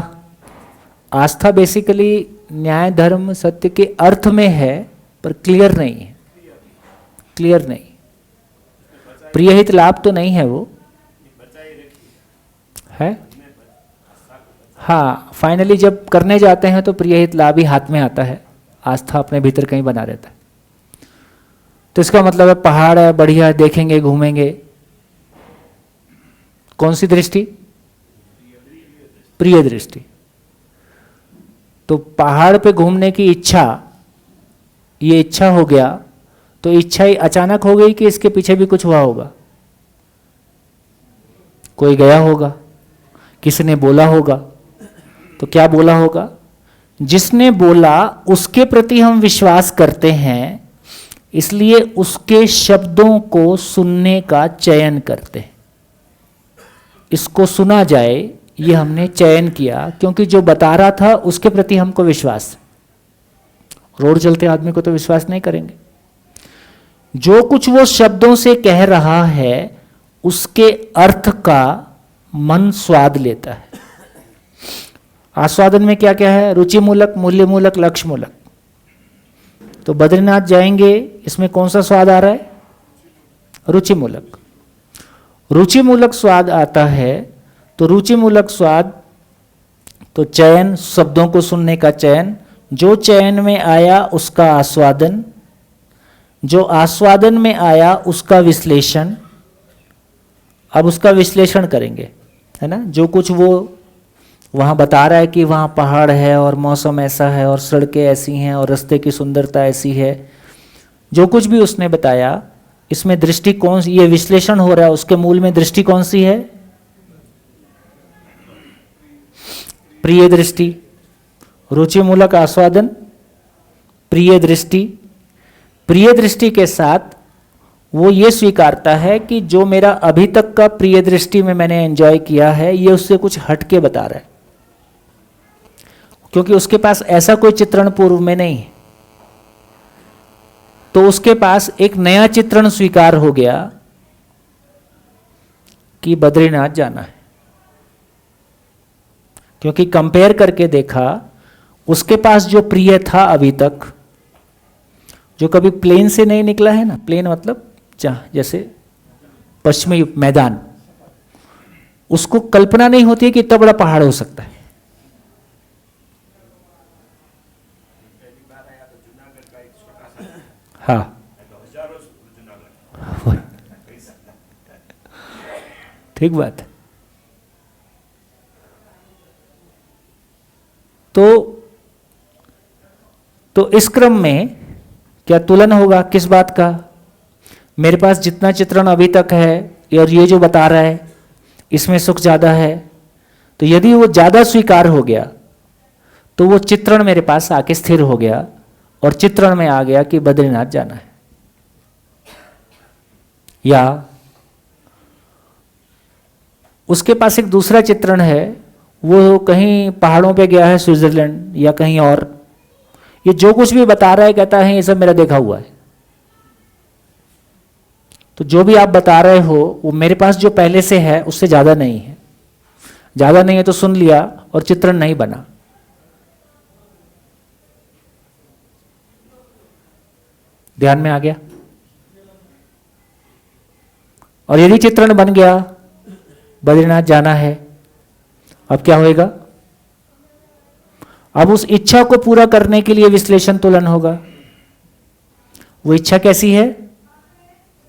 आस्था बेसिकली न्याय धर्म सत्य के अर्थ में है पर क्लियर नहीं है, क्लियर नहीं। प्रिय हित लाभ तो नहीं है, वो है। हाँ, फाइनली जब करने जाते हैं तो प्रिय हित लाभ ही हाथ में आता है, आस्था अपने भीतर कहीं बना रहता है। तो इसका मतलब है पहाड़ है, बढ़िया, देखेंगे, घूमेंगे। कौन सी दृष्टि? प्रिय दृष्टि। तो पहाड़ पे घूमने की इच्छा, ये इच्छा हो गया, तो इच्छा ही अचानक हो गई कि इसके पीछे भी कुछ हुआ होगा? कोई गया होगा, किसी ने बोला होगा। तो क्या बोला होगा? जिसने बोला उसके प्रति हम विश्वास करते हैं, इसलिए उसके शब्दों को सुनने का चयन करते हैं। इसको सुना जाए, ये हमने चयन किया, क्योंकि जो बता रहा था उसके प्रति हमको विश्वास। रोड चलते आदमी को तो विश्वास नहीं करेंगे। जो कुछ वो शब्दों से कह रहा है उसके अर्थ का मन स्वाद लेता है। आस्वादन में क्या क्या है? रुचि मूलक, मूल्य मूलक, लक्ष्य मूलक। तो बद्रीनाथ जाएंगे, इसमें कौन सा स्वाद आ रहा है? रुचि मूलक। रुचि मूलक स्वाद आता है, तो रुचि मूलक स्वाद, तो चयन, शब्दों को सुनने का चयन, जो चयन में आया उसका आस्वादन, जो आस्वादन में आया उसका विश्लेषण। अब उसका विश्लेषण करेंगे, है ना। जो कुछ वो वहाँ बता रहा है कि वहाँ पहाड़ है और मौसम ऐसा है और सड़कें ऐसी हैं और रास्ते की सुंदरता ऐसी है, जो कुछ भी उसने बताया, इसमें दृष्टि कौन सी? ये विश्लेषण हो रहा है, उसके मूल में दृष्टि कौन सी है? प्रिय दृष्टि। रुचि मूलक आस्वादन, प्रिय दृष्टि। प्रिय दृष्टि के साथ वो ये स्वीकारता है कि जो मेरा अभी तक का प्रिय दृष्टि में मैंने एंजॉय किया है, ये उससे कुछ हटके बता रहा है, क्योंकि उसके पास ऐसा कोई चित्रण पूर्व में नहीं है। तो उसके पास एक नया चित्रण स्वीकार हो गया कि बद्रीनाथ जाना है, क्योंकि कंपेयर करके देखा, उसके पास जो प्रिय था अभी तक, जो कभी प्लेन से नहीं निकला है ना, प्लेन मतलब जैसे पश्चिमी मैदान, उसको कल्पना नहीं होती है कि इतना बड़ा पहाड़ हो सकता है। हाँ, ठीक बात है। तो इस क्रम में क्या तुलन होगा? किस बात का? मेरे पास जितना चित्रण अभी तक है और ये जो बता रहा है, इसमें सुख ज़्यादा है। तो यदि वो ज़्यादा स्वीकार हो गया तो वो चित्रण मेरे पास आके स्थिर हो गया और चित्रण में आ गया कि बद्रीनाथ जाना है। या उसके पास एक दूसरा चित्रण है, वो कहीं पहाड़ों पे गया है, स्विट्जरलैंड या कहीं और। ये जो कुछ भी बता रहा है, कहता है ये सब मेरा देखा हुआ है। तो जो भी आप बता रहे हो वो मेरे पास जो पहले से है उससे ज़्यादा नहीं है। ज़्यादा नहीं है तो सुन लिया और चित्रण नहीं बना। ध्यान में आ गया? और यदि चित्रण बन गया, बद्रीनाथ जाना है, अब क्या होएगा? अब उस इच्छा को पूरा करने के लिए विश्लेषण तुलन होगा। वो इच्छा कैसी है?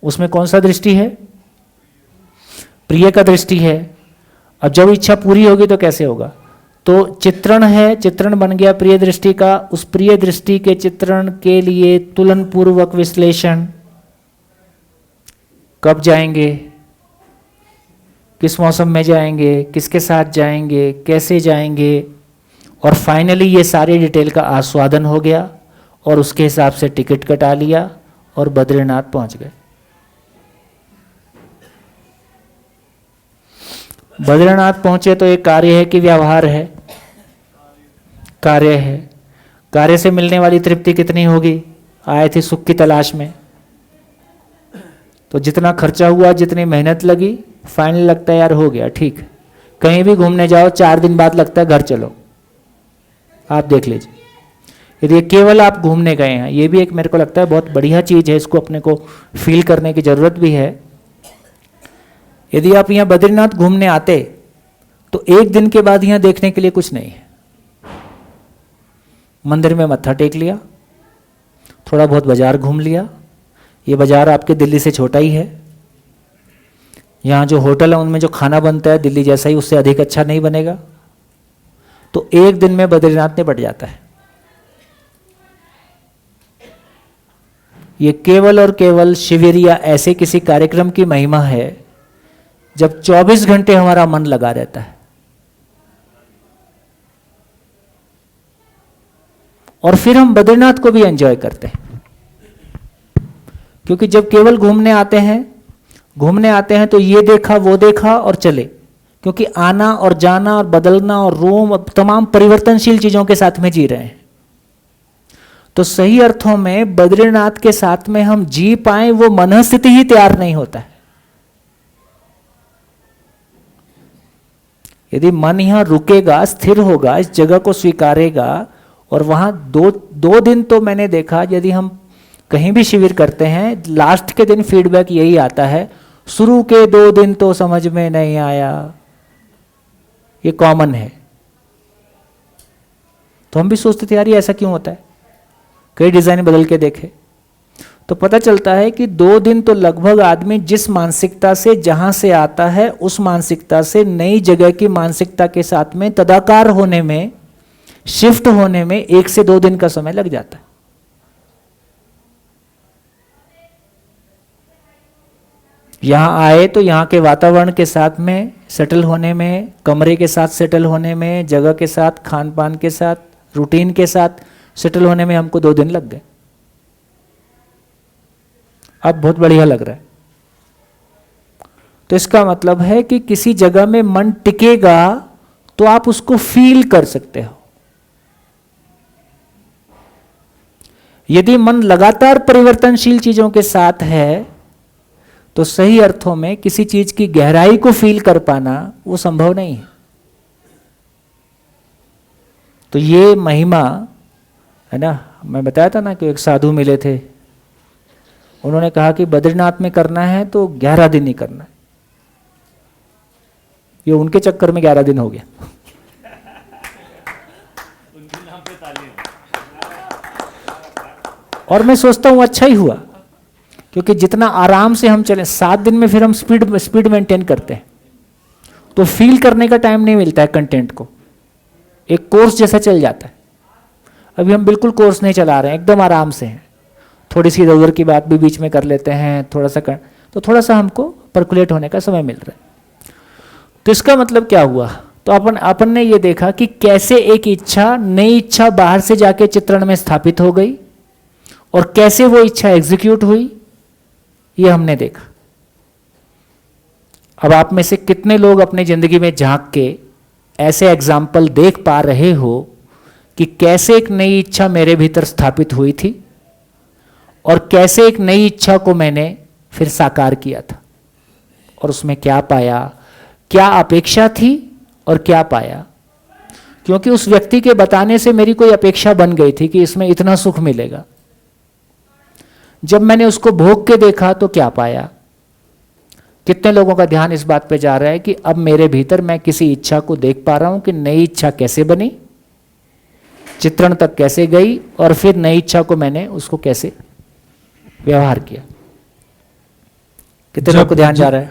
उसमें कौन सा दृष्टि है? प्रिय का दृष्टि है। अब जब इच्छा पूरी होगी तो कैसे होगा? तो चित्रण है, चित्रण बन गया प्रिय दृष्टि का। उस प्रिय दृष्टि के चित्रण के लिए तुलन पूर्वक विश्लेषण, कब जाएंगे, किस मौसम में जाएंगे, किसके साथ जाएंगे, कैसे जाएंगे, और फाइनली ये सारे डिटेल का आस्वादन हो गया और उसके हिसाब से टिकट कटा लिया और बद्रीनाथ पहुंच गए। बद्रीनाथ पहुंचे तो एक कार्य है कि व्यवहार है, कार्य है। कार्य से मिलने वाली तृप्ति कितनी होगी? आए थे सुख की तलाश में, तो जितना खर्चा हुआ, जितनी मेहनत लगी, फाइनल लगता है यार हो गया ठीक। कहीं भी घूमने जाओ 4 दिन बाद लगता है घर चलो। आप देख लीजिए, यदि केवल आप घूमने गए हैं, ये भी एक मेरे को लगता है बहुत बढ़िया चीज़ है, इसको अपने को फील करने की ज़रूरत भी है। यदि आप यहाँ बद्रीनाथ घूमने आते तो 1 दिन के बाद यहाँ देखने के लिए कुछ नहीं है। मंदिर में मत्था टेक लिया, थोड़ा बहुत बाजार घूम लिया। ये बाजार आपके दिल्ली से छोटा ही है। यहाँ जो होटल है उनमें जो खाना बनता है दिल्ली जैसा ही, उससे अधिक अच्छा नहीं बनेगा। तो 1 दिन में बद्रीनाथ निपट जाता है। ये केवल और केवल शिविर या ऐसे किसी कार्यक्रम की महिमा है जब 24 घंटे हमारा मन लगा रहता है। और फिर हम बद्रीनाथ को भी एंजॉय करते हैं, क्योंकि जब केवल घूमने आते हैं तो ये देखा वो देखा और चले, क्योंकि आना और जाना और बदलना और रूम तमाम परिवर्तनशील चीजों के साथ में जी रहे हैं। तो सही अर्थों में बद्रीनाथ के साथ में हम जी पाए वो मनस्थिति ही तैयार नहीं होता है। यदि मन यहां रुकेगा, स्थिर होगा, इस जगह को स्वीकारेगा, और वहां दो दिन तो मैंने देखा, यदि हम कहीं भी शिविर करते हैं लास्ट के दिन फीडबैक यही आता है, शुरू के 2 दिन तो समझ में नहीं आया। ये कॉमन है। तो हम भी सोचते थे यार ये ऐसा क्यों होता है, कई डिजाइन बदल के देखे तो पता चलता है कि 2 दिन तो लगभग आदमी जिस मानसिकता से जहां से आता है उस मानसिकता से नई जगह की मानसिकता के साथ में तदाकार होने में, शिफ्ट होने में 1 से 2 दिन का समय लग जाता है। यहां आए तो यहां के वातावरण के साथ में सेटल होने में, कमरे के साथ सेटल होने में, जगह के साथ, खान पान के साथ, रूटीन के साथ सेटल होने में हमको 2 दिन लग गए। अब बहुत बढ़िया लग रहा है। तो इसका मतलब है कि किसी जगह में मन टिकेगा तो आप उसको फील कर सकते हो। यदि मन लगातार परिवर्तनशील चीजों के साथ है तो सही अर्थों में किसी चीज की गहराई को फील कर पाना वो संभव नहीं है। तो ये महिमा है ना, मैं बताया था ना कि एक साधु मिले थे, उन्होंने कहा कि बद्रीनाथ में करना है तो 11 दिन ही करना है। ये उनके चक्कर में 11 दिन हो गया। और मैं सोचता हूं अच्छा ही हुआ, क्योंकि जितना आराम से हम चले, 7 दिन में फिर हम स्पीड मेंटेन करते हैं तो फील करने का टाइम नहीं मिलता है कंटेंट को। एक कोर्स जैसा चल जाता है। अभी हम बिल्कुल कोर्स नहीं चला रहे हैं, एकदम आराम से हैं। थोड़ी सी इधर उधर की बात भी बीच में कर लेते हैं, तो थोड़ा सा हमको परकुलेट होने का समय मिल रहा है। तो इसका मतलब क्या हुआ, तो अपन ने ये देखा कि कैसे एक इच्छा, नई इच्छा बाहर से जाके चित्रण में स्थापित हो गई और कैसे वो इच्छा एग्जीक्यूट हुई, ये हमने देखा। अब आप में से कितने लोग अपनी जिंदगी में झांक के ऐसे एग्जाम्पल देख पा रहे हो कि कैसे एक नई इच्छा मेरे भीतर स्थापित हुई थी और कैसे एक नई इच्छा को मैंने फिर साकार किया था और उसमें क्या पाया, क्या अपेक्षा थी और क्या पाया। क्योंकि उस व्यक्ति के बताने से मेरी कोई अपेक्षा बन गई थी कि इसमें इतना सुख मिलेगा। जब मैंने उसको भोग के देखा तो क्या पाया। कितने लोगों का ध्यान इस बात पे जा रहा है कि अब मेरे भीतर मैं किसी इच्छा को देख पा रहा हूं कि नई इच्छा कैसे बनी, चित्रण तक कैसे गई और फिर नई इच्छा को मैंने उसको कैसे व्यवहार किया। कितने लोग को ध्यान जा रहा है,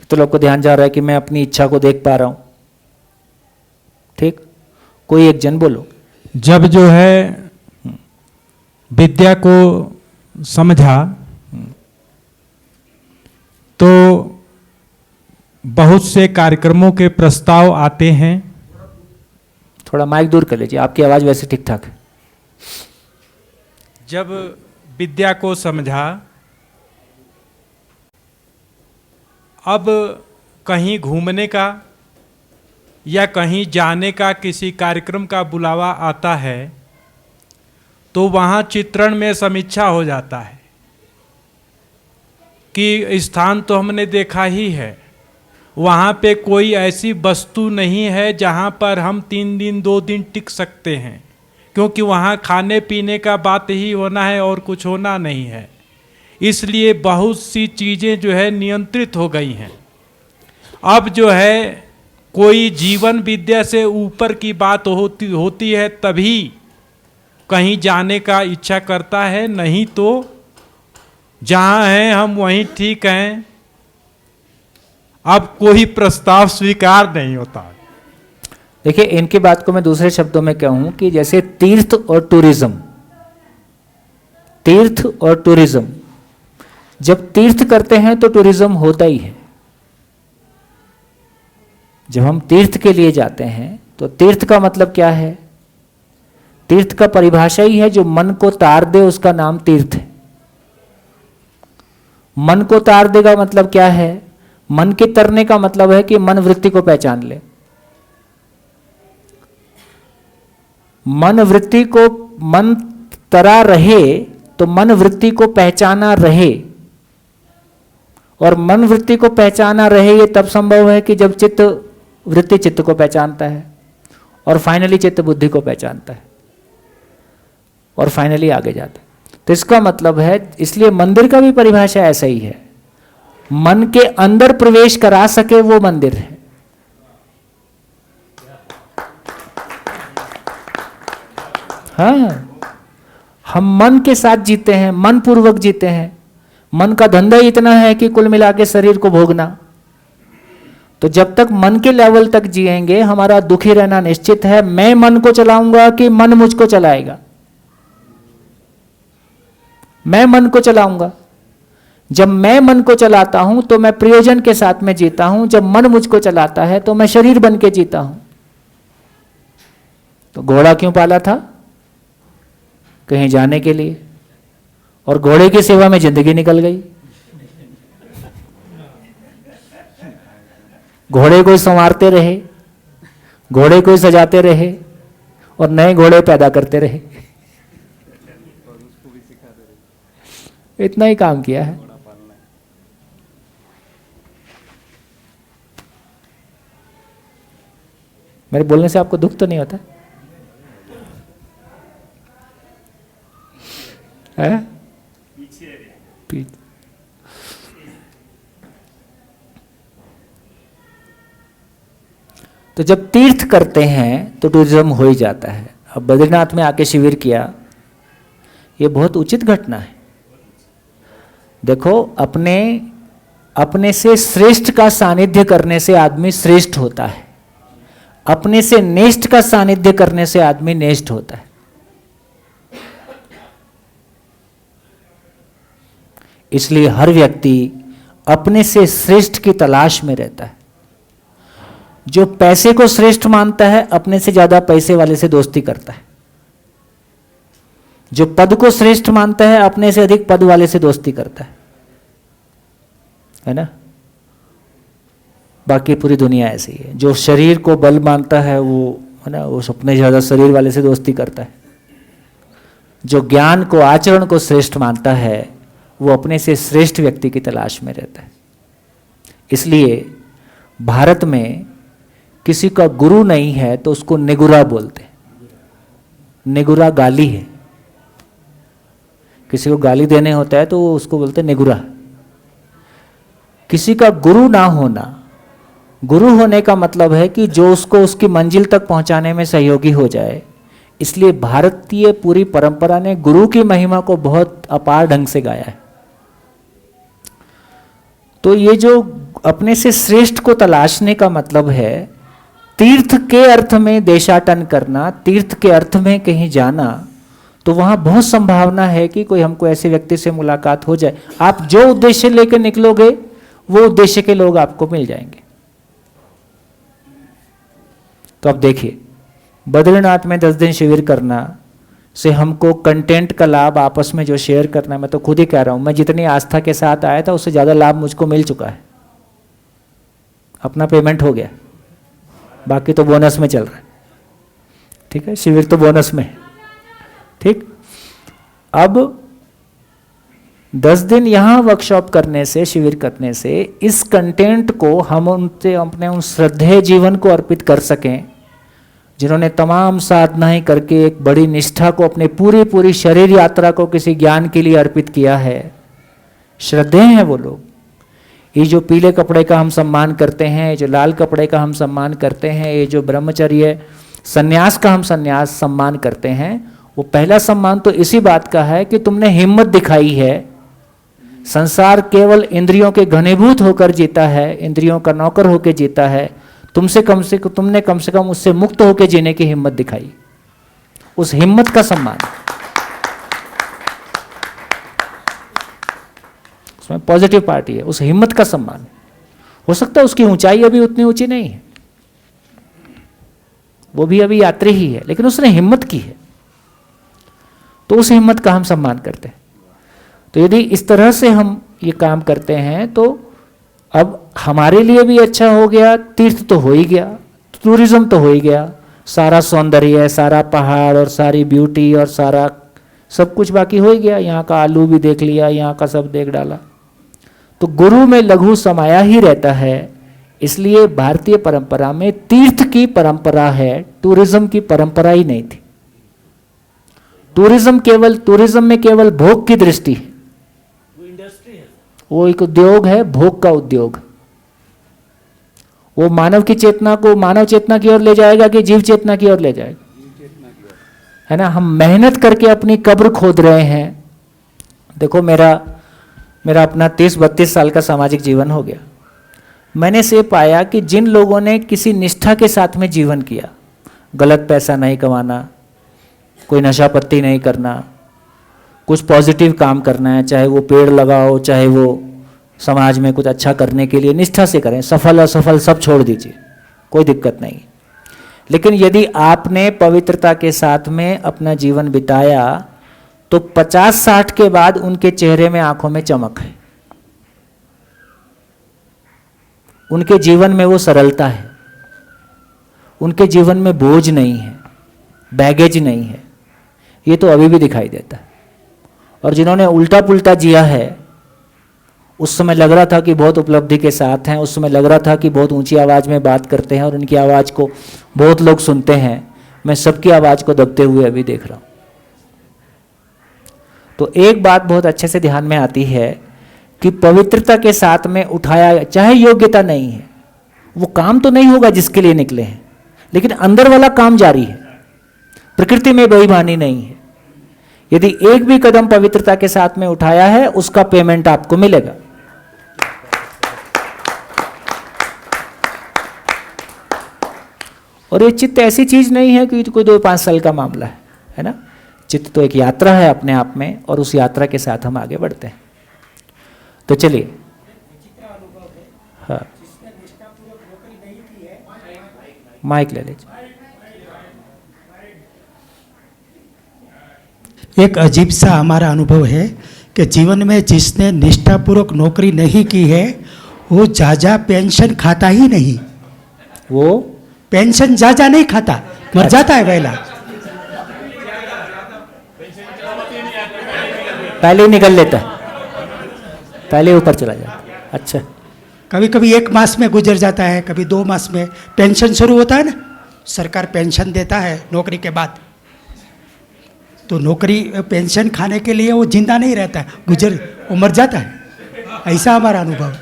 कितने लोग को ध्यान जा रहा है कि मैं अपनी इच्छा को देख पा रहा हूं। ठीक, कोई एक जन बोलो। जब जो है विद्या को समझा तो बहुत से कार्यक्रमों के प्रस्ताव आते हैं। थोड़ा माइक दूर कर लीजिए, आपकी आवाज वैसे ठीक ठाक है। जब विद्या को समझा, अब कहीं घूमने का या कहीं जाने का किसी कार्यक्रम का बुलावा आता है तो वहाँ चित्रण में समीक्षा हो जाता है कि स्थान तो हमने देखा ही है, वहाँ पे कोई ऐसी वस्तु नहीं है जहाँ पर हम 3 दिन 2 दिन टिक सकते हैं, क्योंकि वहाँ खाने पीने का बात ही होना है और कुछ होना नहीं है। इसलिए बहुत सी चीज़ें जो है नियंत्रित हो गई हैं। अब जो है कोई जीवन विद्या से ऊपर की बात होती है तभी कहीं जाने का इच्छा करता है, नहीं तो जहाँ हैं हम वहीं ठीक हैं। अब कोई प्रस्ताव स्वीकार नहीं होता। देखिए, इनकी बात को मैं दूसरे शब्दों में कहूं कि जैसे तीर्थ और टूरिज्म, तीर्थ और टूरिज्म, जब तीर्थ करते हैं तो टूरिज्म होता ही है। जब हम तीर्थ के लिए जाते हैं तो तीर्थ का मतलब क्या है? तीर्थ का परिभाषा ही है जो मन को तार दे, उसका नाम तीर्थ है। मन को तार देगा मतलब क्या है? मन के तरने का मतलब है कि मन वृत्ति को पहचान ले। मन वृत्ति को, मन तरा रहे तो मन वृत्ति को पहचाना रहे, और मन वृत्ति को पहचाना रहे ये तब संभव है कि जब चित्त वृत्ति चित्त को पहचानता है, और फाइनली चित्त बुद्धि को पहचानता है, और फाइनली आगे जाता है। तो इसका मतलब है, इसलिए मंदिर का भी परिभाषा ऐसा ही है, मन के अंदर प्रवेश करा सके वो मंदिर है। हाँ, हम मन के साथ जीते हैं, मन पूर्वक जीते हैं। मन का धंधा ही इतना है कि कुल मिला के शरीर को भोगना। तो जब तक मन के लेवल तक जिएंगे हमारा दुखी रहना निश्चित है। मैं मन को चलाऊंगा कि मन मुझको चलाएगा? मैं मन को चलाऊंगा। जब मैं मन को चलाता हूं तो मैं प्रयोजन के साथ में जीता हूं, जब मन मुझको चलाता है तो मैं शरीर बन के जीता हूं। तो घोड़ा क्यों पाला था? कहीं जाने के लिए, और घोड़े की सेवा में जिंदगी निकल गई। घोड़े को संवारते रहे, घोड़े को सजाते रहे, और नए घोड़े पैदा करते रहे। इतना ही काम किया है। मेरे बोलने से आपको दुख तो नहीं होता है? पीछे तो जब तीर्थ करते हैं तो टूरिज्म हो ही जाता है। अब बद्रीनाथ में आके शिविर किया, ये बहुत उचित घटना है। देखो, अपने से श्रेष्ठ का सानिध्य करने से आदमी श्रेष्ठ होता है, अपने से नेष्ठ का सानिध्य करने से आदमी नेष्ठ होता है। इसलिए हर व्यक्ति अपने से श्रेष्ठ की तलाश में रहता है। जो पैसे को श्रेष्ठ मानता है अपने से ज्यादा पैसे वाले से दोस्ती करता है। जो पद को श्रेष्ठ मानता है अपने से अधिक पद वाले से दोस्ती करता है ना? बाकी पूरी दुनिया ऐसी है। जो शरीर को बल मानता है वो, है ना, वो अपने ज्यादा शरीर वाले से दोस्ती करता है। जो ज्ञान को, आचरण को श्रेष्ठ मानता है वो अपने से श्रेष्ठ व्यक्ति की तलाश में रहता है। इसलिए भारत में किसी का गुरु नहीं है तो उसको निगुरा बोलते हैं। निगुरा गाली है। किसी को गाली देने होता है तो उसको बोलते हैं निगुरा। किसी का गुरु ना होना, गुरु होने का मतलब है कि जो उसको उसकी मंजिल तक पहुंचाने में सहयोगी हो जाए। इसलिए भारतीय पूरी परंपरा ने गुरु की महिमा को बहुत अपार ढंग से गाया है। तो ये जो अपने से श्रेष्ठ को तलाशने का मतलब है, तीर्थ के अर्थ में देशाटन करना, तीर्थ के अर्थ में कहीं जाना, तो वहां बहुत संभावना है कि कोई हमको ऐसे व्यक्ति से मुलाकात हो जाए। आप जो उद्देश्य लेकर निकलोगे वो उद्देश्य के लोग आपको मिल जाएंगे। तो अब देखिए, बद्रीनाथ में 10 दिन शिविर करना से हमको कंटेंट का लाभ आपस में जो शेयर करना है, मैं तो खुद ही कह रहा हूं, मैं जितनी आस्था के साथ आया था उससे ज़्यादा लाभ मुझको मिल चुका है। अपना पेमेंट हो गया, बाकी तो बोनस में चल रहा है। ठीक है, शिविर तो बोनस में है। ठीक, अब 10 दिन यहाँ वर्कशॉप करने से, शिविर करने से, इस कंटेंट को हम उनसे अपने उन श्रद्धेय जीवन को अर्पित कर सकें जिन्होंने तमाम साधनाएं करके एक बड़ी निष्ठा को, अपने पूरी शरीर यात्रा को किसी ज्ञान के लिए अर्पित किया है। श्रद्धेय हैं वो लोग। ये जो पीले कपड़े का हम सम्मान करते हैं, जो लाल कपड़े का हम सम्मान करते हैं, ये जो ब्रह्मचर्य संन्यास का हम सम्मान करते हैं, वो पहला सम्मान तो इसी बात का है कि तुमने हिम्मत दिखाई है। संसार केवल इंद्रियों के घनीभूत होकर जीता है, इंद्रियों का नौकर होकर जीता है। तुमने कम से कम उससे मुक्त होकर जीने की हिम्मत दिखाई। उस हिम्मत का सम्मान, उसमें पॉजिटिव पार्टी है, उस हिम्मत का सम्मान। हो सकता है उसकी ऊंचाई अभी उतनी ऊंची नहीं है, वो भी अभी यात्री ही है, लेकिन उसने हिम्मत की है, तो उस हिम्मत का हम सम्मान करते हैं। तो यदि इस तरह से हम ये काम करते हैं तो अब हमारे लिए भी अच्छा हो गया। तीर्थ तो हो ही गया, टूरिज्म तो हो ही गया, सारा सौंदर्य, सारा पहाड़ और सारी ब्यूटी और सारा सब कुछ बाकी हो ही गया। यहाँ का आलू भी देख लिया, यहाँ का सब देख डाला। तो गुरु में लघु समाया ही रहता है। इसलिए भारतीय परंपरा में तीर्थ की परंपरा है, टूरिज्म की परंपरा ही नहीं थी। टूरिज्म में केवल भोग की दृष्टि है, वो एक उद्योग है, भोग का उद्योग। वो मानव की चेतना को मानव चेतना की ओर ले जाएगा कि जीव चेतना की ओर ले जाएगा, है ना। हम मेहनत करके अपनी कब्र खोद रहे हैं। देखो, मेरा अपना 30-32 साल का सामाजिक जीवन हो गया। मैंने से पाया कि जिन लोगों ने किसी निष्ठा के साथ में जीवन किया, गलत पैसा नहीं कमाना, कोई नशा पत्ती नहीं करना, कुछ पॉजिटिव काम करना है, चाहे वो पेड़ लगाओ, चाहे वो समाज में कुछ अच्छा करने के लिए निष्ठा से करें, सफल असफल सब छोड़ दीजिए, कोई दिक्कत नहीं। लेकिन यदि आपने पवित्रता के साथ में अपना जीवन बिताया तो 50-60 के बाद उनके चेहरे में, आंखों में चमक है। उनके जीवन में वो सरलता है, उनके जीवन में बोझ नहीं है, बैगेज नहीं है। ये तो अभी भी दिखाई देता है। और जिन्होंने उल्टा पुल्टा जिया है, उस समय लग रहा था कि बहुत उपलब्धि के साथ हैं, उस समय लग रहा था कि बहुत ऊंची आवाज़ में बात करते हैं और उनकी आवाज़ को बहुत लोग सुनते हैं। मैं सबकी आवाज़ को दबते हुए अभी देख रहा हूँ। तो एक बात बहुत अच्छे से ध्यान में आती है कि पवित्रता के साथ में उठाया, चाहे योग्यता नहीं है, वो काम तो नहीं होगा जिसके लिए निकले हैं, लेकिन अंदर वाला काम जारी है। प्रकृति में बेईमानी नहीं है। यदि एक भी कदम पवित्रता के साथ में उठाया है, उसका पेमेंट आपको मिलेगा। और ये चित्त ऐसी चीज नहीं है कि कोई 2-5 साल का मामला है ना। चित्त तो एक यात्रा है अपने आप में, और उस यात्रा के साथ हम आगे बढ़ते हैं। तो चलिए, हाँ, माइक ले लीजिए। एक अजीब सा हमारा अनुभव है कि जीवन में जिसने निष्ठापूर्वक नौकरी नहीं की है वो जाजा पेंशन खाता ही नहीं। वो पेंशन जाजा नहीं खाता, मर जाता है पहला, पहले ही निकल लेता है, पहले ऊपर चला जाता है। अच्छा, कभी कभी 1 मास में गुजर जाता है, कभी 2 मास में। पेंशन शुरू होता है ना, सरकार पेंशन देता है नौकरी के बाद, तो नौकरी पेंशन खाने के लिए वो जिंदा नहीं रहता है, वो मर जाता है। ऐसा हमारा अनुभव।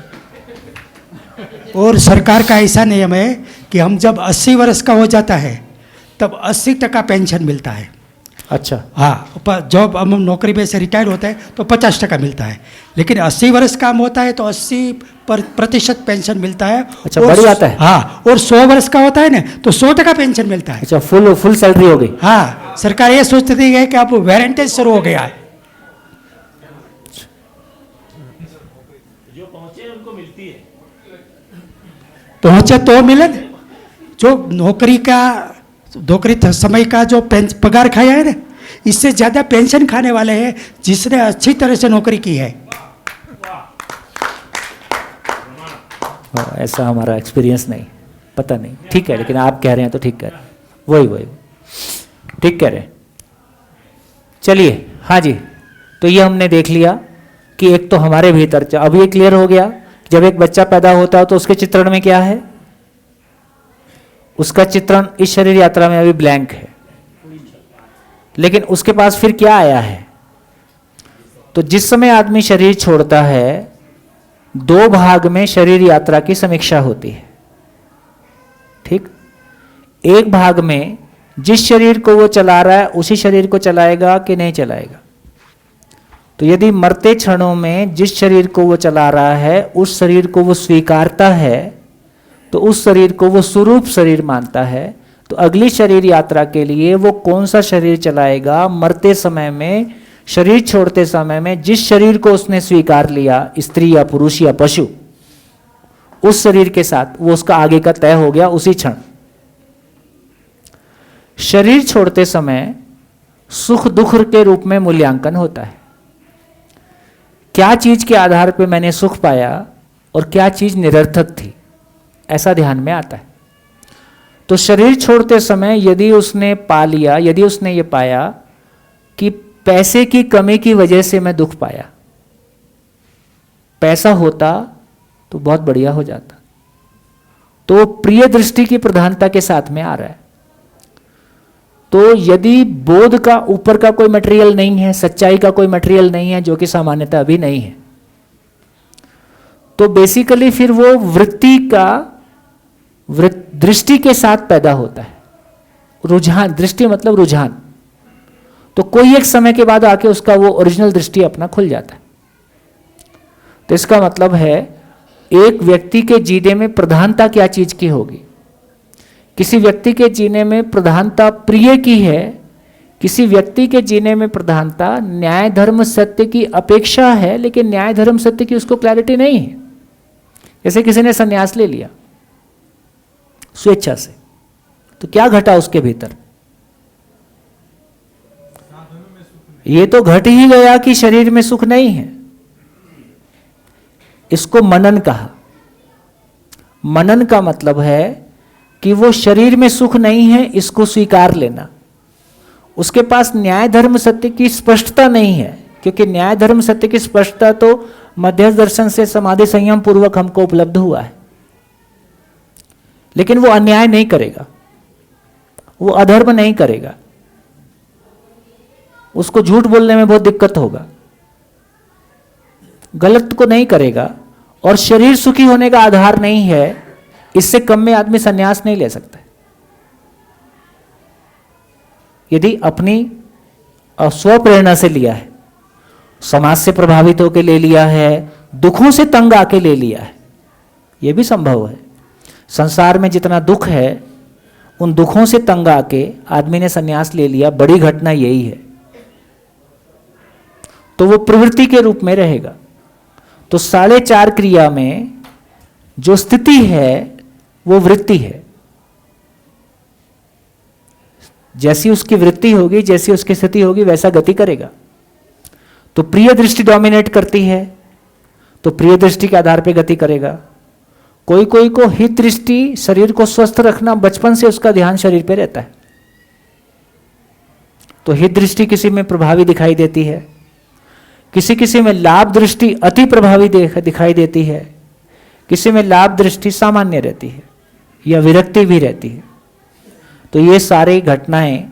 और सरकार का ऐसा नियम है कि हम जब 80 वर्ष का हो जाता है तब 80% पेंशन मिलता है। अच्छा, हाँ, जॉब हम नौकरी में से रिटायर होते हैं तो 50% मिलता है, लेकिन 80 वर्ष काम होता है तो 80% पेंशन मिलता है। अच्छा, और बढ़ जाता है। हाँ, और 100 वर्ष का होता है ना तो 100% पेंशन मिलता है। अच्छा, फुल सैलरी हो गई। हाँ, सरकार ये सोचती है कि अब वेरेंटेज शुरू हो गया है। जो पहुंचे उनको मिलती है। पहुंचे तो मिले, जो नौकरी समय का जो पगार खाया है ना, इससे ज्यादा पेंशन खाने वाले हैं जिसने अच्छी तरह से नौकरी की है। ऐसा हमारा एक्सपीरियंस नहीं, पता नहीं, ठीक है, लेकिन आप कह रहे हैं तो ठीक कह रहे हैं, वही ठीक कह रहे हैं। चलिए, हाँ जी, तो ये हमने देख लिया कि एक तो हमारे भीतर, अब ये क्लियर हो गया, जब एक बच्चा पैदा होता है तो उसके चित्रण में क्या है, उसका चित्रण इस शरीर यात्रा में अभी ब्लैंक है, लेकिन उसके पास फिर क्या आया है। तो जिस समय आदमी शरीर छोड़ता है, 2 भाग में शरीर यात्रा की समीक्षा होती है, ठीक। एक भाग में जिस शरीर को वो चला रहा है उसी शरीर को चलाएगा कि नहीं चलाएगा। तो यदि मरते क्षणों में जिस शरीर को वो चला रहा है उस शरीर को वो स्वीकारता है, तो उस शरीर को वो स्वरूप शरीर मानता है, तो अगली शरीर यात्रा के लिए वो कौन सा शरीर चलाएगा, मरते समय में, शरीर छोड़ते समय में जिस शरीर को उसने स्वीकार लिया, स्त्री या पुरुष या पशु, उस शरीर के साथ वो उसका आगे का तय हो गया उसी क्षण। शरीर छोड़ते समय सुख दुख के रूप में मूल्यांकन होता है, क्या चीज के आधार पर मैंने सुख पाया और क्या चीज निरर्थक थी, ऐसा ध्यान में आता है। तो शरीर छोड़ते समय यदि उसने पा लिया, यदि उसने ये पाया कि पैसे की कमी की वजह से मैं दुख पाया, पैसा होता तो बहुत बढ़िया हो जाता, तो प्रिय दृष्टि की प्रधानता के साथ में आ रहा है। तो यदि बोध का ऊपर का कोई मटेरियल नहीं है, सच्चाई का कोई मटेरियल नहीं है, जो कि सामान्यता अभी नहीं है, तो बेसिकली फिर वो वृत्ति का दृष्टि के साथ पैदा होता है, रुझान, दृष्टि मतलब रुझान। तो कोई एक समय के बाद आके उसका वो ओरिजिनल दृष्टि अपना खुल जाता है। तो इसका मतलब है एक व्यक्ति के जीने में प्रधानता क्या चीज की होगी। किसी व्यक्ति के जीने में प्रधानता प्रिय की है, किसी व्यक्ति के जीने में प्रधानता न्याय धर्म सत्य की अपेक्षा है, लेकिन न्याय धर्म सत्य की उसको क्लैरिटी नहीं है। जैसे किसी ने संन्यास ले लिया स्वेच्छा से, तो क्या घटा उसके भीतर, ये तो घट ही गया कि शरीर में सुख नहीं है। इसको मनन कहा। मनन का मतलब है कि वो शरीर में सुख नहीं है, इसको स्वीकार लेना। उसके पास न्याय धर्म सत्य की स्पष्टता नहीं है, क्योंकि न्याय धर्म सत्य की स्पष्टता तो मध्यस्थ दर्शन से समाधि संयम पूर्वक हमको उपलब्ध हुआ है, लेकिन वो अन्याय नहीं करेगा, वो अधर्म नहीं करेगा, उसको झूठ बोलने में बहुत दिक्कत होगा, गलत को नहीं करेगा, और शरीर सुखी होने का आधार नहीं है, इससे कम में आदमी संन्यास नहीं ले सकता। यदि अपनी स्वप्रेरणा से लिया है, समाज से प्रभावित होकर ले लिया है, दुखों से तंग आके ले लिया है, यह भी संभव है। संसार में जितना दुख है उन दुखों से तंग आके आदमी ने संन्यास ले लिया, बड़ी घटना यही है। तो वो प्रवृत्ति के रूप में रहेगा। तो 4.5 क्रिया में जो स्थिति है वो वृत्ति है। जैसी उसकी वृत्ति होगी, जैसी उसकी स्थिति होगी, वैसा गति करेगा। तो प्रिय दृष्टि डोमिनेट करती है, तो प्रिय दृष्टि के आधार पर गति करेगा। कोई कोई को हित दृष्टि, शरीर को स्वस्थ रखना, बचपन से उसका ध्यान शरीर पे रहता है, तो हित दृष्टि किसी में प्रभावी दिखाई देती है, किसी किसी में लाभ दृष्टि अति प्रभावी दिखाई देती है, किसी में लाभ दृष्टि सामान्य रहती है या विरक्ति भी रहती है। तो ये सारी घटनाएं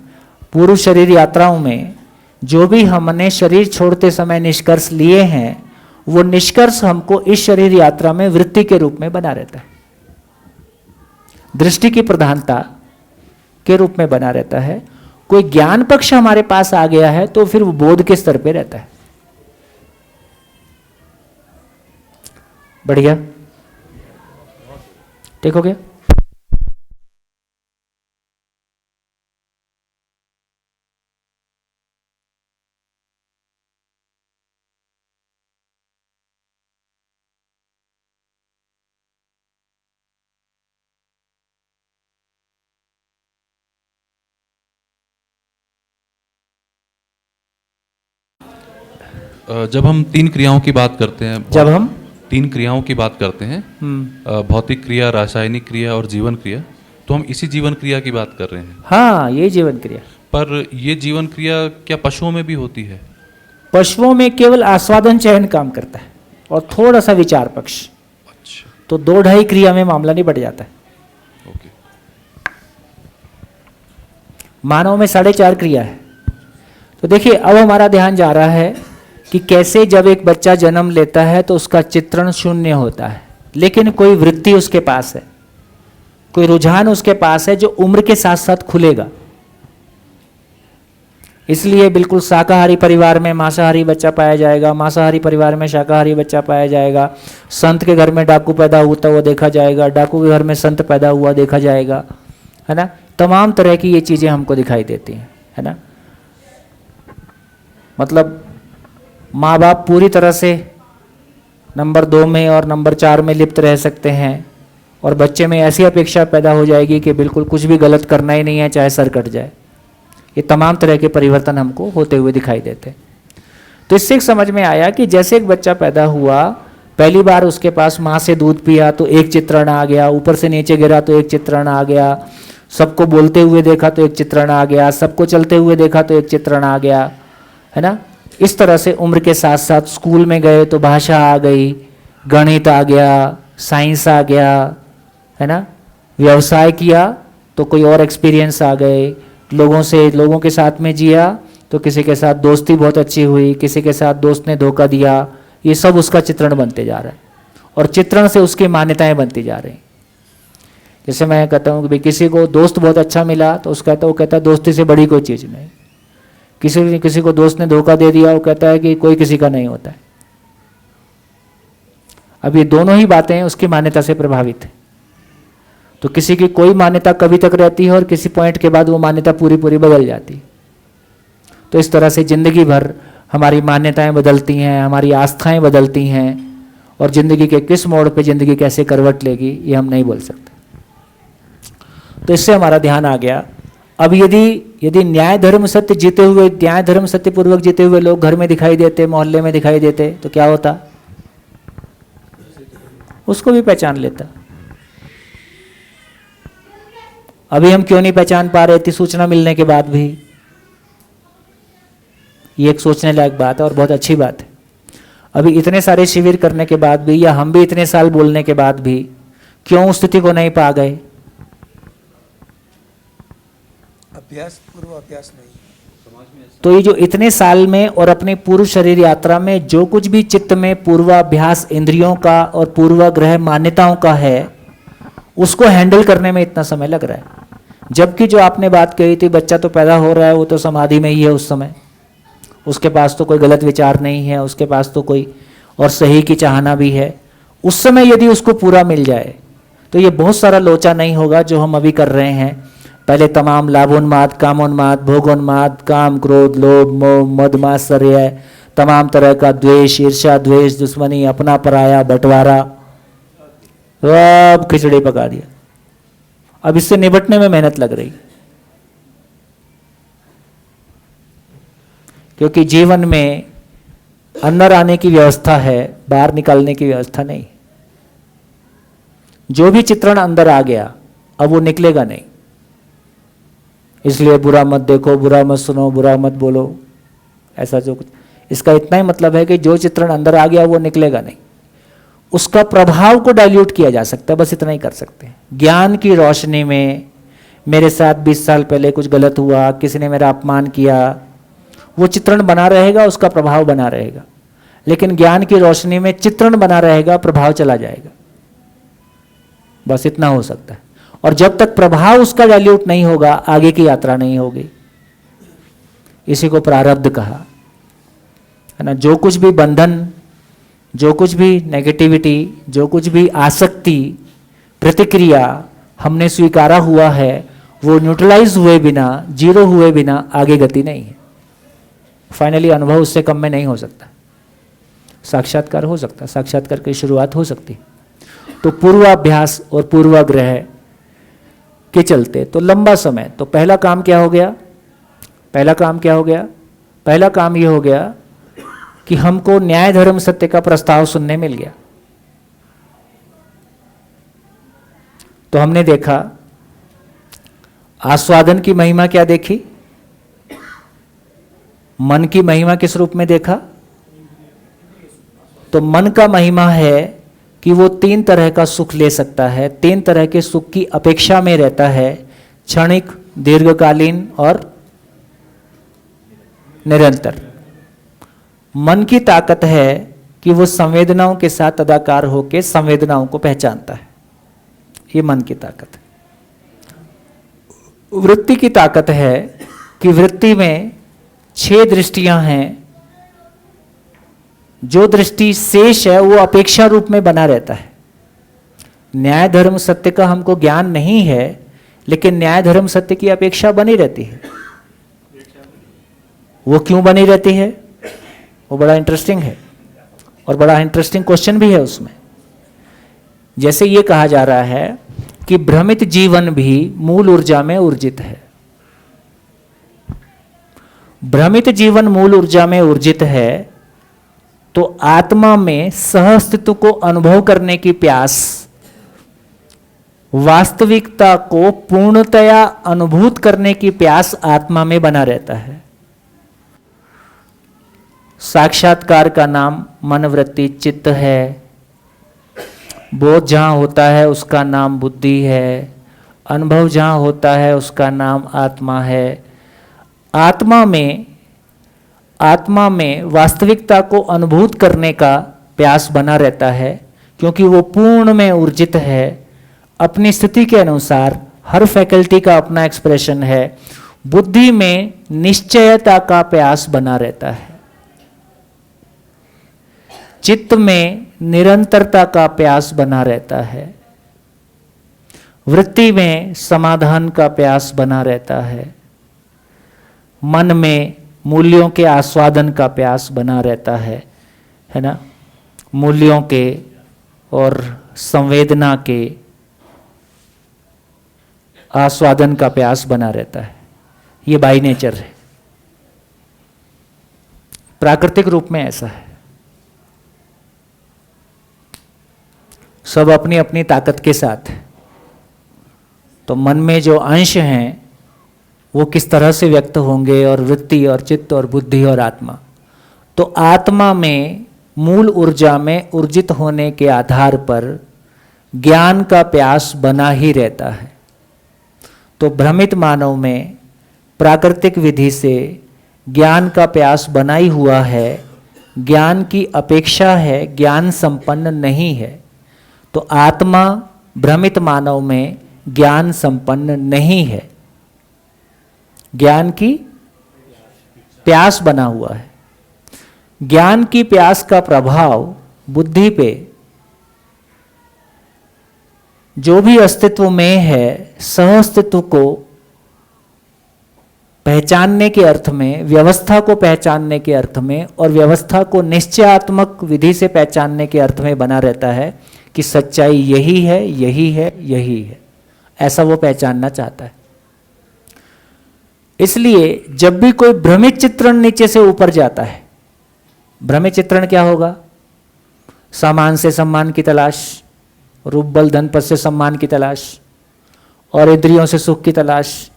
पूर्व शरीर यात्राओं में जो भी हमने शरीर छोड़ते समय निष्कर्ष लिए हैं, वो निष्कर्ष हमको इस शरीर यात्रा में वृत्ति के रूप में बना रहता है, दृष्टि की प्रधानता के रूप में बना रहता है। कोई ज्ञान पक्ष हमारे पास आ गया है तो फिर वो बोध के स्तर पे रहता है। बढ़िया, ठीक हो गया। जब हम तीन क्रियाओं की बात करते हैं, जब हम तीन क्रियाओं की बात करते हैं, भौतिक क्रिया, रासायनिक क्रिया और जीवन क्रिया, तो हम इसी जीवन क्रिया की बात कर रहे हैं। हाँ, ये जीवन क्रिया। पर ये जीवन क्रिया क्या पशुओं में भी होती है? पशुओं में केवल आस्वादन चयन काम करता है और थोड़ा सा विचार पक्ष। अच्छा, तो 2-2.5 क्रिया में मामला नहीं बढ़ जाता है। ओके। मानव में 4.5 क्रिया है। तो देखिए, अब हमारा ध्यान जा रहा है कि कैसे जब एक बच्चा जन्म लेता है तो उसका चित्रण शून्य होता है, लेकिन कोई वृत्ति उसके पास है, कोई रुझान उसके पास है जो उम्र के साथ साथ खुलेगा। इसलिए बिल्कुल शाकाहारी परिवार में मांसाहारी बच्चा पाया जाएगा, मांसाहारी परिवार में शाकाहारी बच्चा पाया जाएगा, संत के घर में डाकू पैदा होता हुआ देखा जाएगा, डाकू के घर में संत पैदा हुआ देखा जाएगा, है ना। तमाम तरह की ये चीज़ें हमको दिखाई देती हैं, है ना। मतलब माँ बाप पूरी तरह से नंबर 2 में और नंबर 4 में लिप्त रह सकते हैं और बच्चे में ऐसी अपेक्षा पैदा हो जाएगी कि बिल्कुल कुछ भी गलत करना ही नहीं है, चाहे सर कट जाए। ये तमाम तरह के परिवर्तन हमको होते हुए दिखाई देते हैं। तो इससे एक समझ में आया कि जैसे एक बच्चा पैदा हुआ, पहली बार उसके पास माँ से दूध पिया तो एक चित्रण आ गया, ऊपर से नीचे गिरा तो एक चित्रण आ गया, सबको बोलते हुए देखा तो एक चित्रण आ गया, सबको चलते हुए देखा तो एक चित्रण आ गया, है ना। इस तरह से उम्र के साथ साथ स्कूल में गए तो भाषा आ गई, गणित आ गया, साइंस आ गया, है ना। व्यवसाय किया तो कोई और एक्सपीरियंस आ गए, लोगों के साथ में जिया तो किसी के साथ दोस्ती बहुत अच्छी हुई, किसी के साथ दोस्त ने धोखा दिया, ये सब उसका चित्रण बनते जा रहा है और चित्रण से उसकी मान्यताएं बनती जा रही। जैसे मैं कहता हूँ कि भाई किसी को दोस्त बहुत अच्छा मिला तो वो कहता है दोस्ती से बड़ी कोई चीज़ नहीं। किसी को दोस्त ने धोखा दे दिया, वो कहता है कि कोई किसी का नहीं होता है। अब ये दोनों ही बातें उसकी मान्यता से प्रभावित है। तो किसी की कोई मान्यता कभी तक रहती है और किसी पॉइंट के बाद वो मान्यता पूरी बदल जाती है। तो इस तरह से जिंदगी भर हमारी मान्यताएं बदलती हैं, हमारी आस्थाएं बदलती हैं और जिंदगी के किस मोड़ पे जिंदगी कैसे करवट लेगी ये हम नहीं बोल सकते। तो इससे हमारा ध्यान आ गया। अब यदि न्याय धर्म सत्य जीते हुए, न्याय धर्म सत्य पूर्वक जीते हुए लोग घर में दिखाई देते, मोहल्ले में दिखाई देते, तो क्या होता? उसको भी पहचान लेता। अभी हम क्यों नहीं पहचान पा रहे थे सूचना मिलने के बाद भी? ये एक सोचने लायक बात है और बहुत अच्छी बात है। अभी इतने सारे शिविर करने के बाद भी, या हम भी इतने साल बोलने के बाद भी क्यों उस स्थिति को नहीं पा गए? पूर्व अभ्यास नहीं। तो ये जो इतने साल में और अपने पूर्व शरीर यात्रा में जो कुछ भी चित्त में पूर्वाभ्यास इंद्रियों का और पूर्वाग्रह मान्यताओं का है, उसको हैंडल करने में इतना समय लग रहा है। जबकि जो आपने बात कही थी, बच्चा तो पैदा हो रहा है, वो तो समाधि में ही है उस समय, उसके पास तो कोई गलत विचार नहीं है, उसके पास तो कोई और सही की चाहना भी है। उस समय यदि उसको पूरा मिल जाए तो ये बहुत सारा लोचा नहीं होगा जो हम अभी कर रहे हैं। पहले तमाम लाभोन्माद, कामोन्माद, भोगोन्माद, काम, क्रोध, लोभ, मोह, मद, मात्सर्य, तमाम तरह का द्वेष, ईर्ष्या, द्वेष, दुश्मनी, अपना पराया, बंटवारा, सब खिचड़ी पका दिया। अब इससे निपटने में मेहनत लग रही, क्योंकि जीवन में अंदर आने की व्यवस्था है, बाहर निकालने की व्यवस्था नहीं। जो भी चित्रण अंदर आ गया अब वो निकलेगा नहीं। इसलिए बुरा मत देखो, बुरा मत सुनो, बुरा मत बोलो, ऐसा जो कुछ, इसका इतना ही मतलब है कि जो चित्रण अंदर आ गया वो निकलेगा नहीं। उसका प्रभाव को डाइल्यूट किया जा सकता है, बस इतना ही कर सकते हैं। ज्ञान की रोशनी में मेरे साथ 20 साल पहले कुछ गलत हुआ, किसी ने मेरा अपमान किया, वो चित्रण बना रहेगा, उसका प्रभाव बना रहेगा। लेकिन ज्ञान की रोशनी में चित्रण बना रहेगा, प्रभाव चला जाएगा। बस इतना हो सकता है। और जब तक प्रभाव उसका डाइल्यूट नहीं होगा, आगे की यात्रा नहीं होगी। इसी को प्रारब्ध कहा, है ना। जो कुछ भी बंधन, जो कुछ भी नेगेटिविटी, जो कुछ भी आसक्ति, प्रतिक्रिया हमने स्वीकारा हुआ है, वो न्यूट्रलाइज हुए बिना, जीरो हुए बिना आगे गति नहीं है। फाइनली अनुभव उससे कम में नहीं हो सकता, साक्षात्कार हो सकता, साक्षात्कार की शुरुआत हो सकती। तो पूर्वाभ्यास और पूर्वाग्रह के चलते तो लंबा समय, तो पहला काम क्या हो गया? पहला काम क्या हो गया? पहला काम ये हो गया कि हमको न्याय धर्म सत्य का प्रस्ताव सुनने मिल गया। तो हमने देखा आस्वादन की महिमा क्या देखी, मन की महिमा किस रूप में देखा? तो मन का महिमा है कि वो 3 तरह का सुख ले सकता है, 3 तरह के सुख की अपेक्षा में रहता है, क्षणिक, दीर्घकालीन और निरंतर। मन की ताकत है कि वो संवेदनाओं के साथ अदाकार होकर संवेदनाओं को पहचानता है, ये मन की ताकत है। वृत्ति की ताकत है कि वृत्ति में 6 दृष्टियां हैं, जो दृष्टि शेष है वो अपेक्षा रूप में बना रहता है। न्याय धर्म सत्य का हमको ज्ञान नहीं है, लेकिन न्याय धर्म सत्य की अपेक्षा बनी रहती है। वो क्यों बनी रहती है? वो बड़ा इंटरेस्टिंग है और बड़ा इंटरेस्टिंग क्वेश्चन भी है उसमें। जैसे ये कहा जा रहा है कि भ्रमित जीवन भी मूल ऊर्जा में ऊर्जित है। भ्रमित जीवन मूल ऊर्जा में ऊर्जित है, तो आत्मा में सहअस्तित्व को अनुभव करने की प्यास, वास्तविकता को पूर्णतया अनुभूत करने की प्यास आत्मा में बना रहता है। साक्षात्कार का नाम मनवृत्ति चित्त है, बोध जहां होता है उसका नाम बुद्धि है, अनुभव जहां होता है उसका नाम आत्मा है। आत्मा में वास्तविकता को अनुभूत करने का प्यास बना रहता है, क्योंकि वो पूर्ण में ऊर्जित है। अपनी स्थिति के अनुसार हर फैकल्टी का अपना एक्सप्रेशन है। बुद्धि में निश्चयता का प्यास बना रहता है, चित्त में निरंतरता का प्यास बना रहता है, वृत्ति में समाधान का प्यास बना रहता है, मन में मूल्यों के आस्वादन का प्यास बना रहता है ना। मूल्यों के और संवेदना के आस्वादन का प्यास बना रहता है। ये बाई नेचर है, प्राकृतिक रूप में ऐसा है। सब अपनी अपनी ताकत के साथ। तो मन में जो अंश हैं वो किस तरह से व्यक्त होंगे, और वृत्ति और चित्त और बुद्धि और आत्मा। तो आत्मा में मूल ऊर्जा में ऊर्जित होने के आधार पर ज्ञान का प्यास बना ही रहता है। तो भ्रमित मानव में प्राकृतिक विधि से ज्ञान का प्यास बना ही हुआ है, ज्ञान की अपेक्षा है, ज्ञान संपन्न नहीं है। तो आत्मा भ्रमित मानव में ज्ञान संपन्न नहीं है, ज्ञान की प्यास बना हुआ है। ज्ञान की प्यास का प्रभाव बुद्धि पे जो भी अस्तित्व में है, सह अस्तित्व को पहचानने के अर्थ में, व्यवस्था को पहचानने के अर्थ में और व्यवस्था को निश्चयात्मक विधि से पहचानने के अर्थ में बना रहता है कि सच्चाई यही है, यही है, यही है, ऐसा वो पहचानना चाहता है। इसलिए जब भी कोई भ्रमित चित्रण नीचे से ऊपर जाता है, भ्रमित चित्रण क्या होगा? सामान से सम्मान की तलाश, रूप बल धन पद से सम्मान की तलाश और इंद्रियों से सुख की तलाश।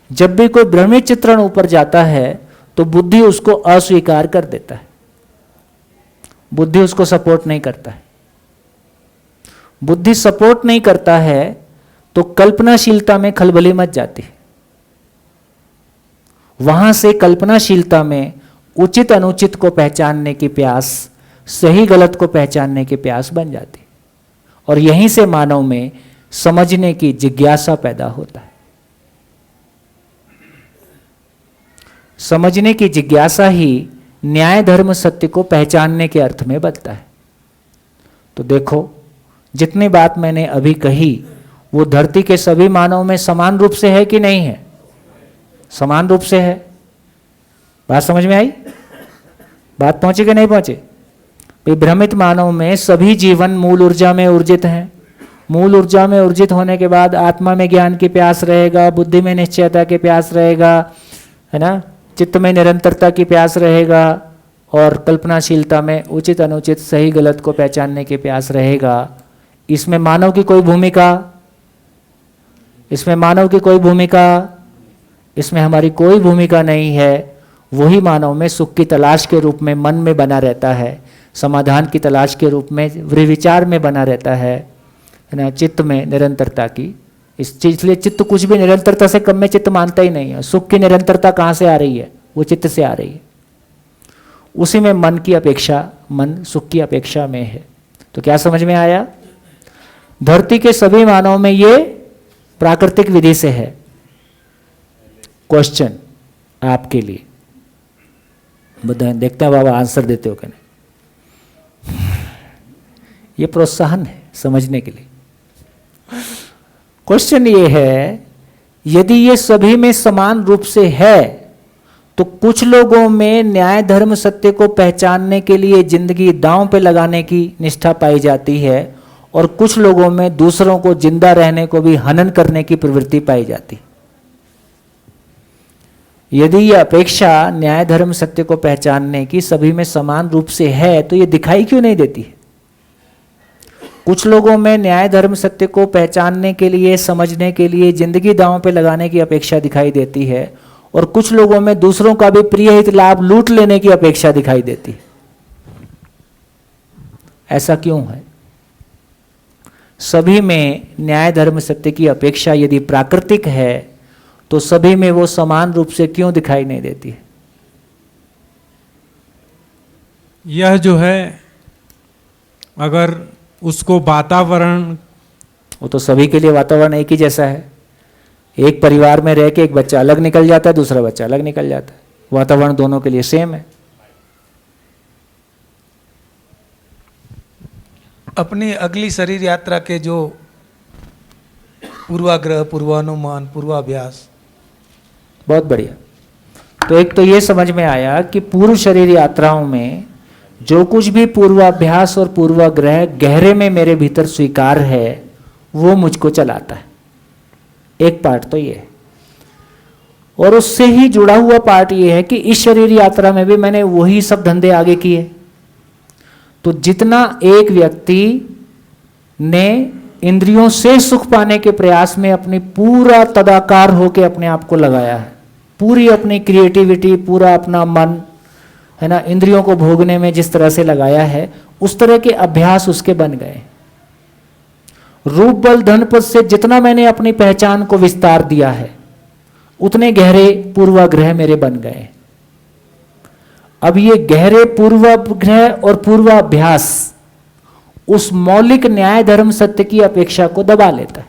जब भी कोई भ्रमित चित्रण ऊपर जाता है तो बुद्धि उसको अस्वीकार कर देता है, बुद्धि उसको सपोर्ट नहीं करता है। बुद्धि सपोर्ट नहीं करता है तो कल्पनाशीलता में खलबली मच जाती है। वहां से कल्पनाशीलता में उचित अनुचित को पहचानने की प्यास, सही गलत को पहचानने की प्यास बन जाती है, और यहीं से मानव में समझने की जिज्ञासा पैदा होता है। समझने की जिज्ञासा ही न्याय धर्म सत्य को पहचानने के अर्थ में बनता है। तो देखो, जितनी बात मैंने अभी कही वो धरती के सभी मानव में समान रूप से है कि नहीं है? समान रूप से है। बात समझ में आई? बात पहुंची कि नहीं पहुंची? भाई, भ्रमित मानव में सभी जीवन मूल ऊर्जा में ऊर्जित हैं। मूल ऊर्जा में ऊर्जित होने के बाद आत्मा में ज्ञान की प्यास रहेगा, बुद्धि में निश्चयता की प्यास रहेगा, है ना, चित्त में निरंतरता की प्यास रहेगा, और कल्पनाशीलता में उचित अनुचित सही गलत को पहचानने की प्यास रहेगा। इसमें मानव की कोई भूमिका, इसमें मानव की कोई भूमिका, इसमें हमारी कोई भूमिका नहीं है। वही मानव में सुख की तलाश के रूप में मन में बना रहता है, समाधान की तलाश के रूप में विचार में बना रहता है ना, चित्त में निरंतरता की। इसलिए चित्त कुछ भी निरंतरता से कम में चित्त मानता ही नहीं है। सुख की निरंतरता कहाँ से आ रही है? वो चित्त से आ रही है। उसी में मन की अपेक्षा, मन सुख की अपेक्षा में है। तो क्या समझ में आया? धरती के सभी मानव में ये प्राकृतिक विधि से है। क्वेश्चन आपके लिए, देखते हैं बाबा आंसर देते हो कि नहीं। ये प्रोत्साहन है समझने के लिए। क्वेश्चन ये है, यदि ये सभी में समान रूप से है तो कुछ लोगों में न्याय धर्म सत्य को पहचानने के लिए जिंदगी दांव पे लगाने की निष्ठा पाई जाती है, और कुछ लोगों में दूसरों को जिंदा रहने को भी हनन करने की प्रवृत्ति पाई जाती। यदि यह अपेक्षा न्याय धर्म सत्य को पहचानने की सभी में समान रूप से है तो ये दिखाई क्यों नहीं देती है? कुछ लोगों में न्याय धर्म सत्य को पहचानने के लिए, समझने के लिए जिंदगी दांव पे लगाने की अपेक्षा दिखाई देती है, और कुछ लोगों में दूसरों का भी प्रिय हित लाभ लूट लेने की अपेक्षा दिखाई देती है। ऐसा क्यों है? सभी में न्याय धर्म सत्य की अपेक्षा यदि प्राकृतिक है तो सभी में वो समान रूप से क्यों दिखाई नहीं देती है? यह जो है, अगर उसको वातावरण, वो तो सभी के लिए वातावरण एक ही जैसा है। एक परिवार में रह के एक बच्चा अलग निकल जाता है, दूसरा बच्चा अलग निकल जाता है, वातावरण दोनों के लिए सेम है। अपनी अगली शरीर यात्रा के जो पूर्वाग्रह, पूर्वानुमान, पूर्वाभ्यास, बहुत बढ़िया। तो एक तो ये समझ में आया कि पूर्व शरीर यात्राओं में जो कुछ भी पूर्वाभ्यास और पूर्वाग्रह गहरे में मेरे भीतर स्वीकार है वो मुझको चलाता है। एक पार्ट तो ये है, और उससे ही जुड़ा हुआ पार्ट ये है कि इस शरीर यात्रा में भी मैंने वही सब धंधे आगे किए। तो जितना एक व्यक्ति ने इंद्रियों से सुख पाने के प्रयास में अपनी पूरा तदाकार होकर अपने आप को लगाया है, पूरी अपनी क्रिएटिविटी, पूरा अपना मन, है ना, इंद्रियों को भोगने में जिस तरह से लगाया है, उस तरह के अभ्यास उसके बन गए। रूप बल धन पद से जितना मैंने अपनी पहचान को विस्तार दिया है उतने गहरे पूर्वाग्रह मेरे बन गए। अब ये गहरे पूर्वाग्रह और पूर्वाभ्यास उस मौलिक न्याय धर्म सत्य की अपेक्षा को दबा लेता है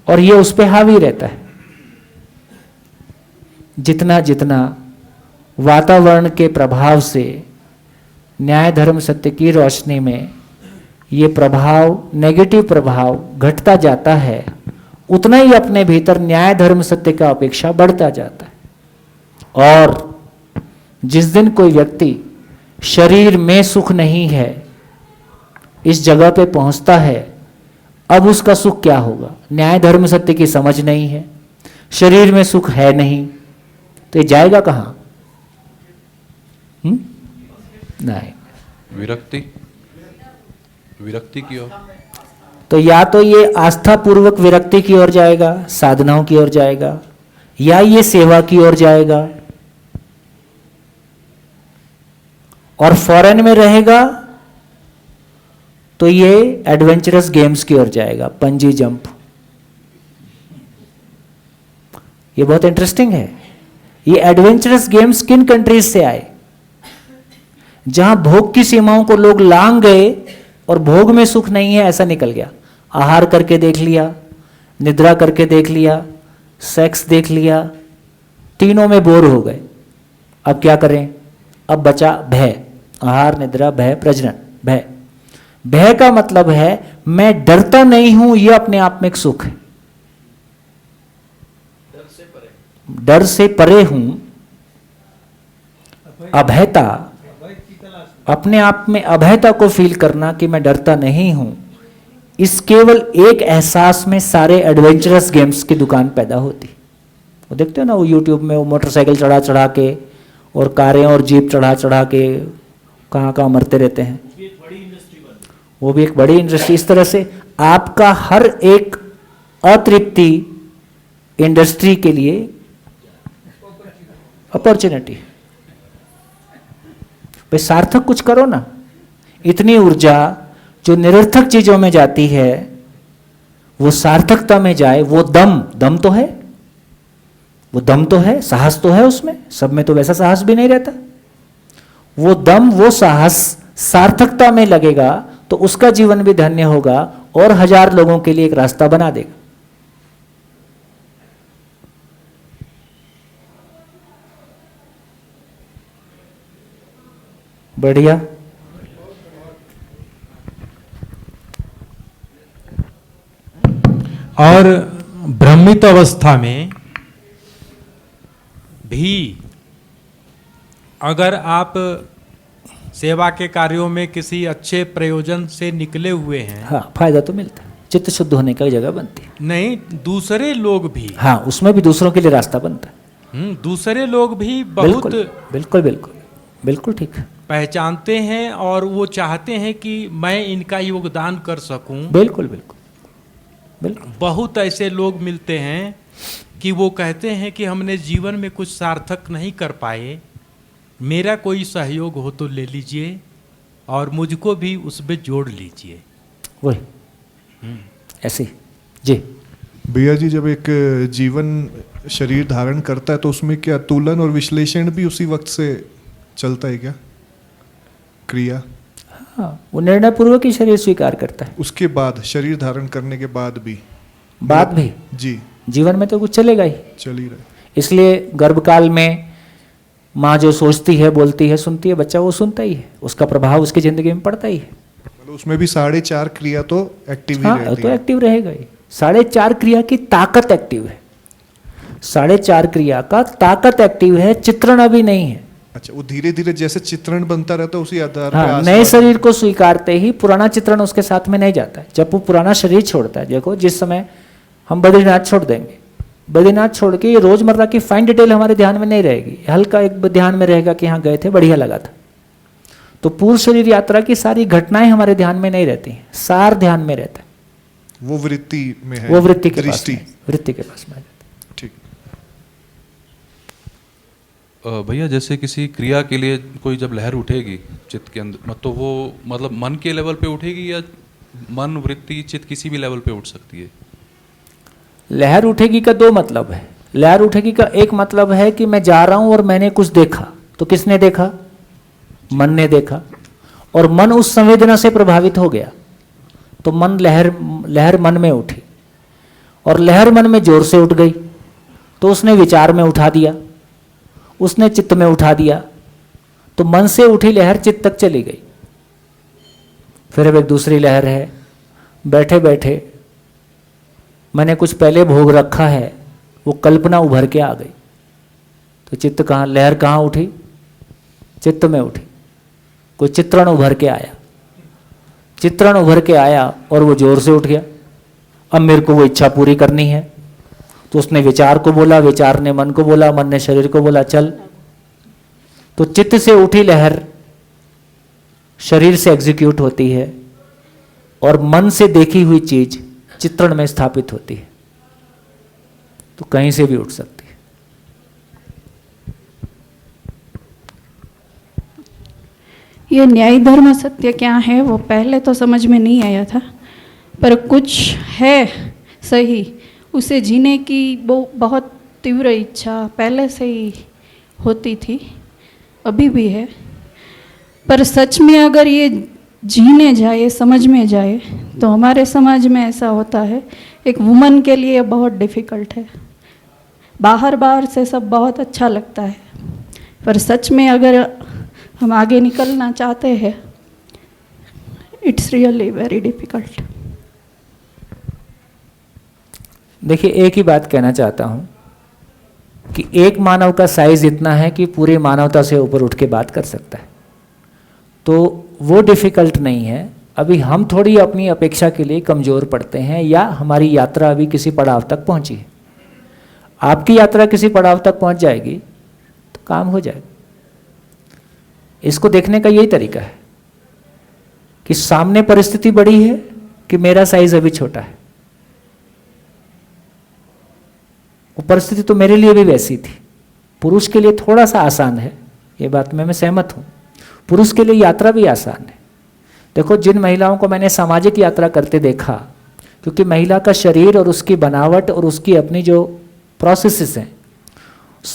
और ये उस पर हावी रहता है। जितना जितना वातावरण के प्रभाव से न्याय धर्म सत्य की रोशनी में ये प्रभाव, नेगेटिव प्रभाव घटता जाता है, उतना ही अपने भीतर न्याय धर्म सत्य का अपेक्षा बढ़ता जाता है। और जिस दिन कोई व्यक्ति शरीर में सुख नहीं है, इस जगह पे पहुंचता है, अब उसका सुख क्या होगा? न्याय धर्म सत्य की समझ नहीं है, शरीर में सुख है नहीं, तो ये जाएगा कहाँ? नहीं, विरक्ति की ओर। तो या तो ये आस्था पूर्वक विरक्ति की ओर जाएगा, साधनाओं की ओर जाएगा, या ये सेवा की ओर जाएगा, और फॉरेन में रहेगा तो ये एडवेंचरस गेम्स की ओर जाएगा, पंजी जंप। ये बहुत इंटरेस्टिंग है। ये एडवेंचरस गेम्स किन कंट्रीज से आए? जहां भोग की सीमाओं को लोग लांघ गए और भोग में सुख नहीं है ऐसा निकल गया। आहार करके देख लिया, निद्रा करके देख लिया, सेक्स देख लिया, तीनों में बोर हो गए। अब क्या करें? अब बचा भय, आहार, निद्रा, भय, प्रजनन। भय, भय का मतलब है मैं डरता नहीं हूं, यह अपने आप में एक सुख है। डर से परे हूं। अभयता, अपने आप में अभयता को फील करना कि मैं डरता नहीं हूं, इस केवल एक एहसास में सारे एडवेंचरस गेम्स की दुकान पैदा होती। वो देखते हो ना, वो यूट्यूब में वो मोटरसाइकिल चढ़ा चढ़ा के और कारें और जीप चढ़ा चढ़ा के कहाँ कहाँ मरते रहते हैं। वो भी एक बड़ी इंडस्ट्री। इस तरह से आपका हर एक अतृप्ति इंडस्ट्री के लिए अपॉर्चुनिटी। भाई सार्थक कुछ करो ना। इतनी ऊर्जा जो निरर्थक चीजों में जाती है वो सार्थकता में जाए। वो दम तो है, वो दम तो है, साहस तो है उसमें। सब में तो वैसा साहस भी नहीं रहता। वो दम, वो साहस सार्थकता में लगेगा तो उसका जीवन भी धन्य होगा और 1000 लोगों के लिए एक रास्ता बना देगा। बढ़िया। और भ्रमित अवस्था में भी अगर आप सेवा के कार्यों में किसी अच्छे प्रयोजन से निकले हुए हैं, हाँ, फायदा तो मिलता है। चित्त शुद्ध होने का जगह बनती है। नहीं, दूसरे लोग भी, हाँ, उसमें भी दूसरों के लिए रास्ता बनता है। दूसरे लोग भी बहुत बिल्कुल बिल्कुल बिल्कुल बिल्कुल ठीक है। पहचानते हैं और वो चाहते हैं कि मैं इनका योगदान कर सकूं। बिल्कुल बिल्कुल बिल्कुल। बहुत ऐसे लोग मिलते हैं कि वो कहते हैं कि हमने जीवन में कुछ सार्थक नहीं कर पाए, मेरा कोई सहयोग हो तो ले लीजिए और मुझको भी उसमें जोड़ लीजिए। वही ऐसे जी। भैया जी, जब एक जीवन शरीर धारण करता है तो उसमें क्या तुलन और विश्लेषण भी उसी वक्त से चलता है क्या? क्रिया, हाँ, वो निर्णय पूर्वक ही शरीर स्वीकार करता है। उसके बाद शरीर धारण करने के बाद भी जी जीवन में तो कुछ चलेगा ही, चल ही रहा है। इसलिए गर्भकाल में माँ जो सोचती है, बोलती है, सुनती है, बच्चा वो सुनता ही है। उसका प्रभाव उसकी जिंदगी में पड़ता ही है। मतलब उसमें भी 4.5 क्रिया तो एक्टिव ही हाँ, रहती तो है। एक्टिव रहेगा ही। 4.5 क्रिया की ताकत एक्टिव है। 4.5 क्रिया का ताकत एक्टिव है, चित्रण अभी नहीं है। अच्छा, वो धीरे धीरे जैसे चित्रण बनता रहता है उसी आधार पे हाँ, नए शरीर को स्वीकारते ही पुराना चित्रण उसके साथ में नहीं जाता है। जब वो पुराना शरीर छोड़ता है, देखो जिस समय हम बद्रीनाथ छोड़ देंगे, बद्रीनाथ छोड़ के ये रोजमर्रा की फाइन डिटेल हमारे ध्यान में नहीं रहेगी, हल्का एक ध्यान में रहेगा कि हाँ गए थे, बढ़िया लगा था। तो पूर्व शरीर यात्रा की सारी घटनाएं हमारे ध्यान में नहीं रहती हैं, सार ध्यान में रहता है। वो वृत्ति में है, वो वृत्ति के पास दृष्टि। में, वृत्ति के पास में आ जाता है। ठीक। भैया, जैसे किसी क्रिया के लिए कोई जब लहर उठेगी चित्त के अंदर, तो वो मतलब मन के लेवल पे उठेगी या मन, वृत्ति, चित्त किसी भी लेवल पे उठ सकती है? लहर उठेगी का 2 मतलब है। लहर उठेगी का एक मतलब है कि मैं जा रहा हूं और मैंने कुछ देखा। तो किसने देखा? मन ने देखा, और मन उस संवेदना से प्रभावित हो गया, तो मन लहर मन में उठी, और लहर मन में जोर से उठ गई, तो उसने विचार में उठा दिया, उसने चित्त में उठा दिया, तो मन से उठी लहर चित्त तक चली गई। फिर अब एक दूसरी लहर है, बैठे बैठे मैंने कुछ पहले भोग रखा है, वो कल्पना उभर के आ गई, तो चित्त कहाँ, लहर कहाँ उठी? चित्त में उठी। कोई चित्रण उभर के आया, चित्रण उभर के आया और वो जोर से उठ गया। अब मेरे को वो इच्छा पूरी करनी है, तो उसने विचार को बोला, विचार ने मन को बोला, मन ने शरीर को बोला चल। तो चित्त से उठी लहर शरीर से एग्जीक्यूट होती है, और मन से देखी हुई चीज चित्रण में स्थापित होती है। तो कहीं से भी उठ सकती है। ये न्याय धर्म सत्य क्या है वो पहले तो समझ में नहीं आया था, पर कुछ है सही, उसे जीने की वो बहुत तीव्र इच्छा पहले से ही होती थी, अभी भी है। पर सच में अगर ये जीने जाए, समझ में जाए, तो हमारे समाज में ऐसा होता है, एक वुमन के लिए बहुत डिफ़िकल्ट है। बाहर बाहर से सब बहुत अच्छा लगता है, पर सच में अगर हम आगे निकलना चाहते हैं, इट्स रियली वेरी डिफ़िकल्ट। देखिए, एक ही बात कहना चाहता हूँ कि एक मानव का साइज इतना है कि पूरी मानवता से ऊपर उठ के बात कर सकता है, तो वो डिफ़िकल्ट नहीं है। अभी हम थोड़ी अपनी अपेक्षा के लिए कमज़ोर पड़ते हैं, या हमारी यात्रा अभी किसी पड़ाव तक पहुंची है। आपकी यात्रा किसी पड़ाव तक पहुंच जाएगी तो काम हो जाएगा। इसको देखने का यही तरीका है कि सामने परिस्थिति बड़ी है कि मेरा साइज अभी छोटा है। वो परिस्थिति तो मेरे लिए भी वैसी थी। पुरुष के लिए थोड़ा सा आसान है, ये बात में मैं सहमत हूँ। पुरुष के लिए यात्रा भी आसान है। देखो, जिन महिलाओं को मैंने सामाजिक यात्रा करते देखा, क्योंकि महिला का शरीर और उसकी बनावट और उसकी अपनी जो प्रोसेसेस हैं,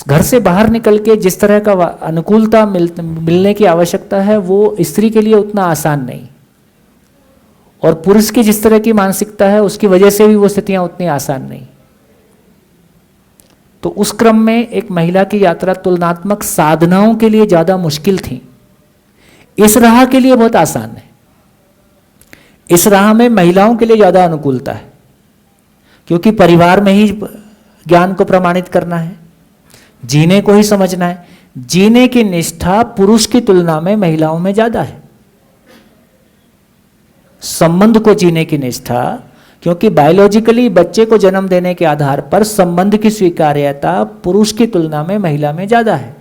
घर से बाहर निकल के जिस तरह का अनुकूलता मिलने की आवश्यकता है, वो स्त्री के लिए उतना आसान नहीं। और पुरुष की जिस तरह की मानसिकता है, उसकी वजह से भी वो स्थितियाँ उतनी आसान नहीं। तो उस क्रम में एक महिला की यात्रा तुलनात्मक साधनाओं के लिए ज़्यादा मुश्किल थी। इस राह के लिए बहुत आसान है। इस राह में महिलाओं के लिए ज़्यादा अनुकूलता है, क्योंकि परिवार में ही ज्ञान को प्रमाणित करना है, जीने को ही समझना है। जीने की निष्ठा पुरुष की तुलना में महिलाओं में ज़्यादा है। संबंध को जीने की निष्ठा, क्योंकि बायोलॉजिकली बच्चे को जन्म देने के आधार पर संबंध की स्वीकार्यता पुरुष की तुलना में महिला में ज़्यादा है।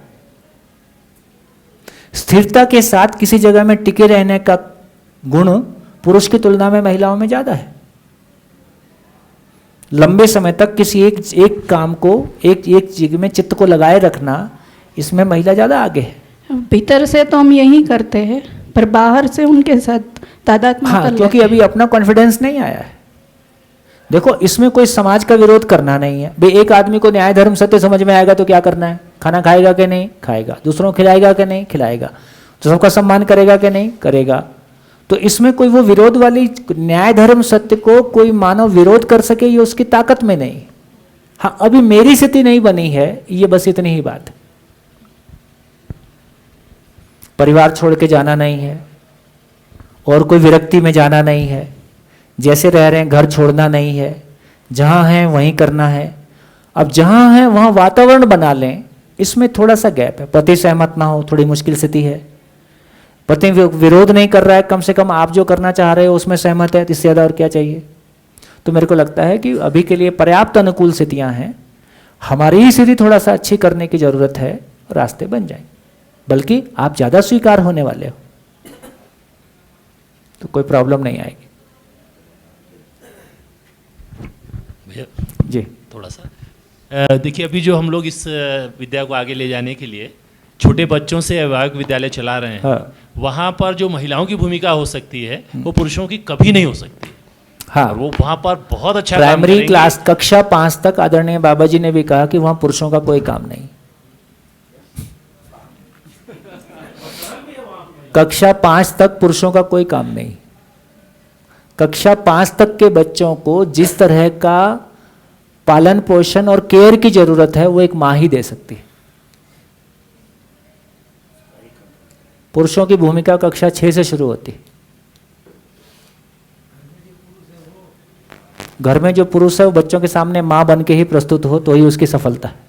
स्थिरता के साथ किसी जगह में टिके रहने का गुण पुरुष की तुलना में महिलाओं में ज़्यादा है। लंबे समय तक किसी एक काम को एक जगह में चित्त को लगाए रखना, इसमें महिला ज़्यादा आगे है। भीतर से तो हम यही करते हैं, पर बाहर से उनके साथ तादात्म्य हाँ, कर क्योंकि लेते अभी अपना कॉन्फिडेंस नहीं आया है। देखो, इसमें कोई समाज का विरोध करना नहीं है भाई। एक आदमी को न्याय धर्म सत्य समझ में आएगा तो क्या करना है? खाना खाएगा कि नहीं? खाएगा। दूसरों को खिलाएगा कि नहीं? खिलाएगा। तो सबका सम्मान करेगा कि नहीं? करेगा। तो इसमें कोई वो विरोध वाली न्याय धर्म सत्य को कोई मानव विरोध कर सके, ये उसकी ताकत में नहीं। हाँ, अभी मेरी स्थिति नहीं बनी है, ये बस इतनी ही बात है। परिवार छोड़ के जाना नहीं है और कोई विरक्ति में जाना नहीं है। जैसे रह रहे हैं घर छोड़ना नहीं है, जहाँ हैं वहीं करना है। अब जहाँ हैं वहाँ वातावरण बना लें, इसमें थोड़ा सा गैप है। पति सहमत ना हो, थोड़ी मुश्किल स्थिति है। पति विरोध नहीं कर रहा है, कम से कम आप जो करना चाह रहे हो उसमें सहमत है, इससे ज़्यादा और क्या चाहिए? तो मेरे को लगता है कि अभी के लिए पर्याप्त अनुकूल स्थितियाँ हैं। हमारी ही स्थिति थोड़ा सा अच्छी करने की ज़रूरत है, रास्ते बन जाएंगे। बल्कि आप ज़्यादा स्वीकार होने वाले हो तो कोई प्रॉब्लम नहीं आएगी। भैया जी, थोड़ा सा देखिए, अभी जो हम लोग इस विद्या को आगे ले जाने के लिए छोटे बच्चों से अभिभावक विद्यालय चला रहे हैं, हाँ। वहाँ पर जो महिलाओं की भूमिका हो सकती है वो पुरुषों की कभी नहीं हो सकती। हाँ, और वो वहाँ पर बहुत अच्छा काम प्राइमरी करेंगे। क्लास कक्षा 5 तक आदरणीय बाबा जी ने भी कहा कि वहाँ पुरुषों का कोई काम नहीं। कक्षा 5 तक पुरुषों का कोई काम नहीं। कक्षा 5 तक के बच्चों को जिस तरह का पालन पोषण और केयर की जरूरत है वो एक माँ ही दे सकती है। पुरुषों की भूमिका कक्षा 6 से शुरू होती है। घर में जो पुरुष है वो बच्चों के सामने माँ बन के ही प्रस्तुत हो तो ही उसकी सफलता है।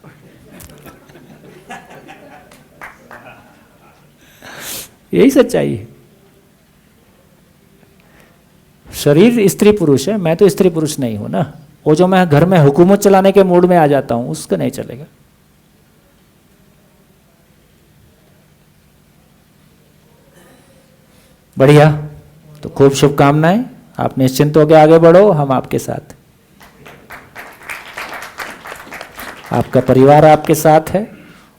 यही सच्चाई है। शरीर स्त्री पुरुष है, मैं तो स्त्री पुरुष नहीं हूं ना। वो जो मैं घर में हुकूमत चलाने के मूड में आ जाता हूं उसका नहीं चलेगा। बढ़िया, तो खूब शुभकामनाएं। आप निश्चिंत होकर आगे बढ़ो, हम आपके साथ। आपका परिवार आपके साथ है।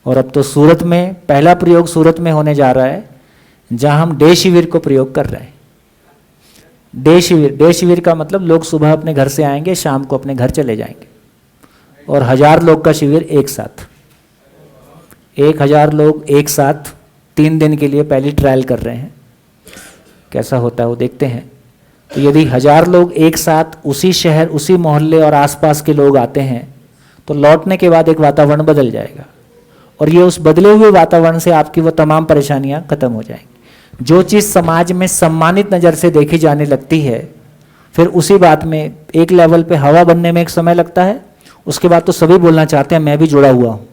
और अब तो सूरत में पहला प्रयोग सूरत में होने जा रहा है, जहां हम डे शिविर को प्रयोग कर रहे हैं। डे शिविर का मतलब लोग सुबह अपने घर से आएंगे, शाम को अपने घर चले जाएंगे। और 1000 लोग का शिविर एक साथ, 1000 लोग एक साथ 3 दिन के लिए पहली ट्रायल कर रहे हैं। कैसा होता है वो देखते हैं। तो यदि 1000 लोग एक साथ उसी शहर, उसी मोहल्ले और आसपास के लोग आते हैं तो लौटने के बाद एक वातावरण बदल जाएगा, और ये उस बदले हुए वातावरण से आपकी वो तमाम परेशानियां खत्म हो जाएंगी। जो चीज़ समाज में सम्मानित नज़र से देखी जाने लगती है, फिर उसी बात में एक लेवल पे हवा बनने में एक समय लगता है, उसके बाद तो सभी बोलना चाहते हैं मैं भी जुड़ा हुआ हूँ।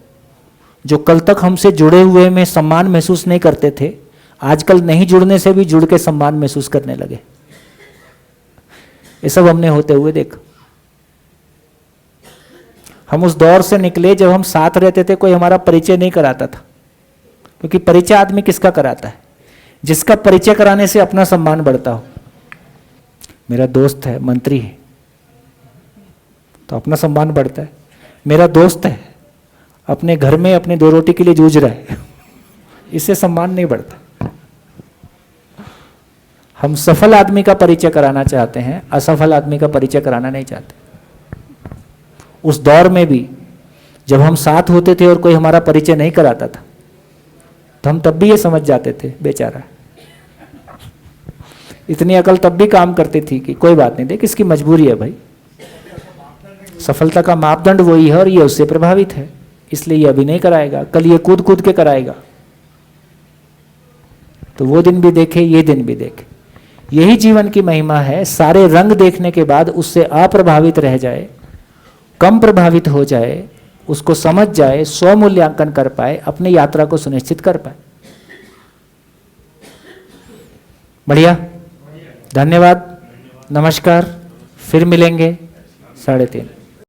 जो कल तक हमसे जुड़े हुए में सम्मान महसूस नहीं करते थे, आजकल नहीं जुड़ने से भी जुड़ के सम्मान महसूस करने लगे। ये सब हमने होते हुए देखा। हम उस दौर से निकले जब हम साथ रहते थे, कोई हमारा परिचय नहीं कराता था, क्योंकि परिचय आदमी किसका कराता है? जिसका परिचय कराने से अपना सम्मान बढ़ता हो। मेरा दोस्त है, मंत्री है, तो अपना सम्मान बढ़ता है। मेरा दोस्त है, अपने घर में अपने 2 रोटी के लिए जूझ रहा है, इससे सम्मान नहीं बढ़ता। हम सफल आदमी का परिचय कराना चाहते हैं, असफल आदमी का परिचय कराना नहीं चाहते। उस दौर में भी जब हम साथ होते थे और कोई हमारा परिचय नहीं कराता था, तो हम तब भी ये समझ जाते थे बेचारा, इतनी अकल तब भी काम करती थी कि कोई बात नहीं, देख इसकी मजबूरी है भाई। सफलता का मापदंड वही है और ये उससे प्रभावित है, इसलिए ये अभी नहीं कराएगा, कल ये कूद कूद के कराएगा। तो वो दिन भी देखे, ये दिन भी देखे। यही जीवन की महिमा है। सारे रंग देखने के बाद उससे अप्रभावित रह जाए, कम प्रभावित हो जाए, उसको समझ जाए, स्वमूल्यांकन कर पाए, अपनी यात्रा को सुनिश्चित कर पाए। बढ़िया, धन्यवाद, नमस्कार, फिर मिलेंगे 3:30।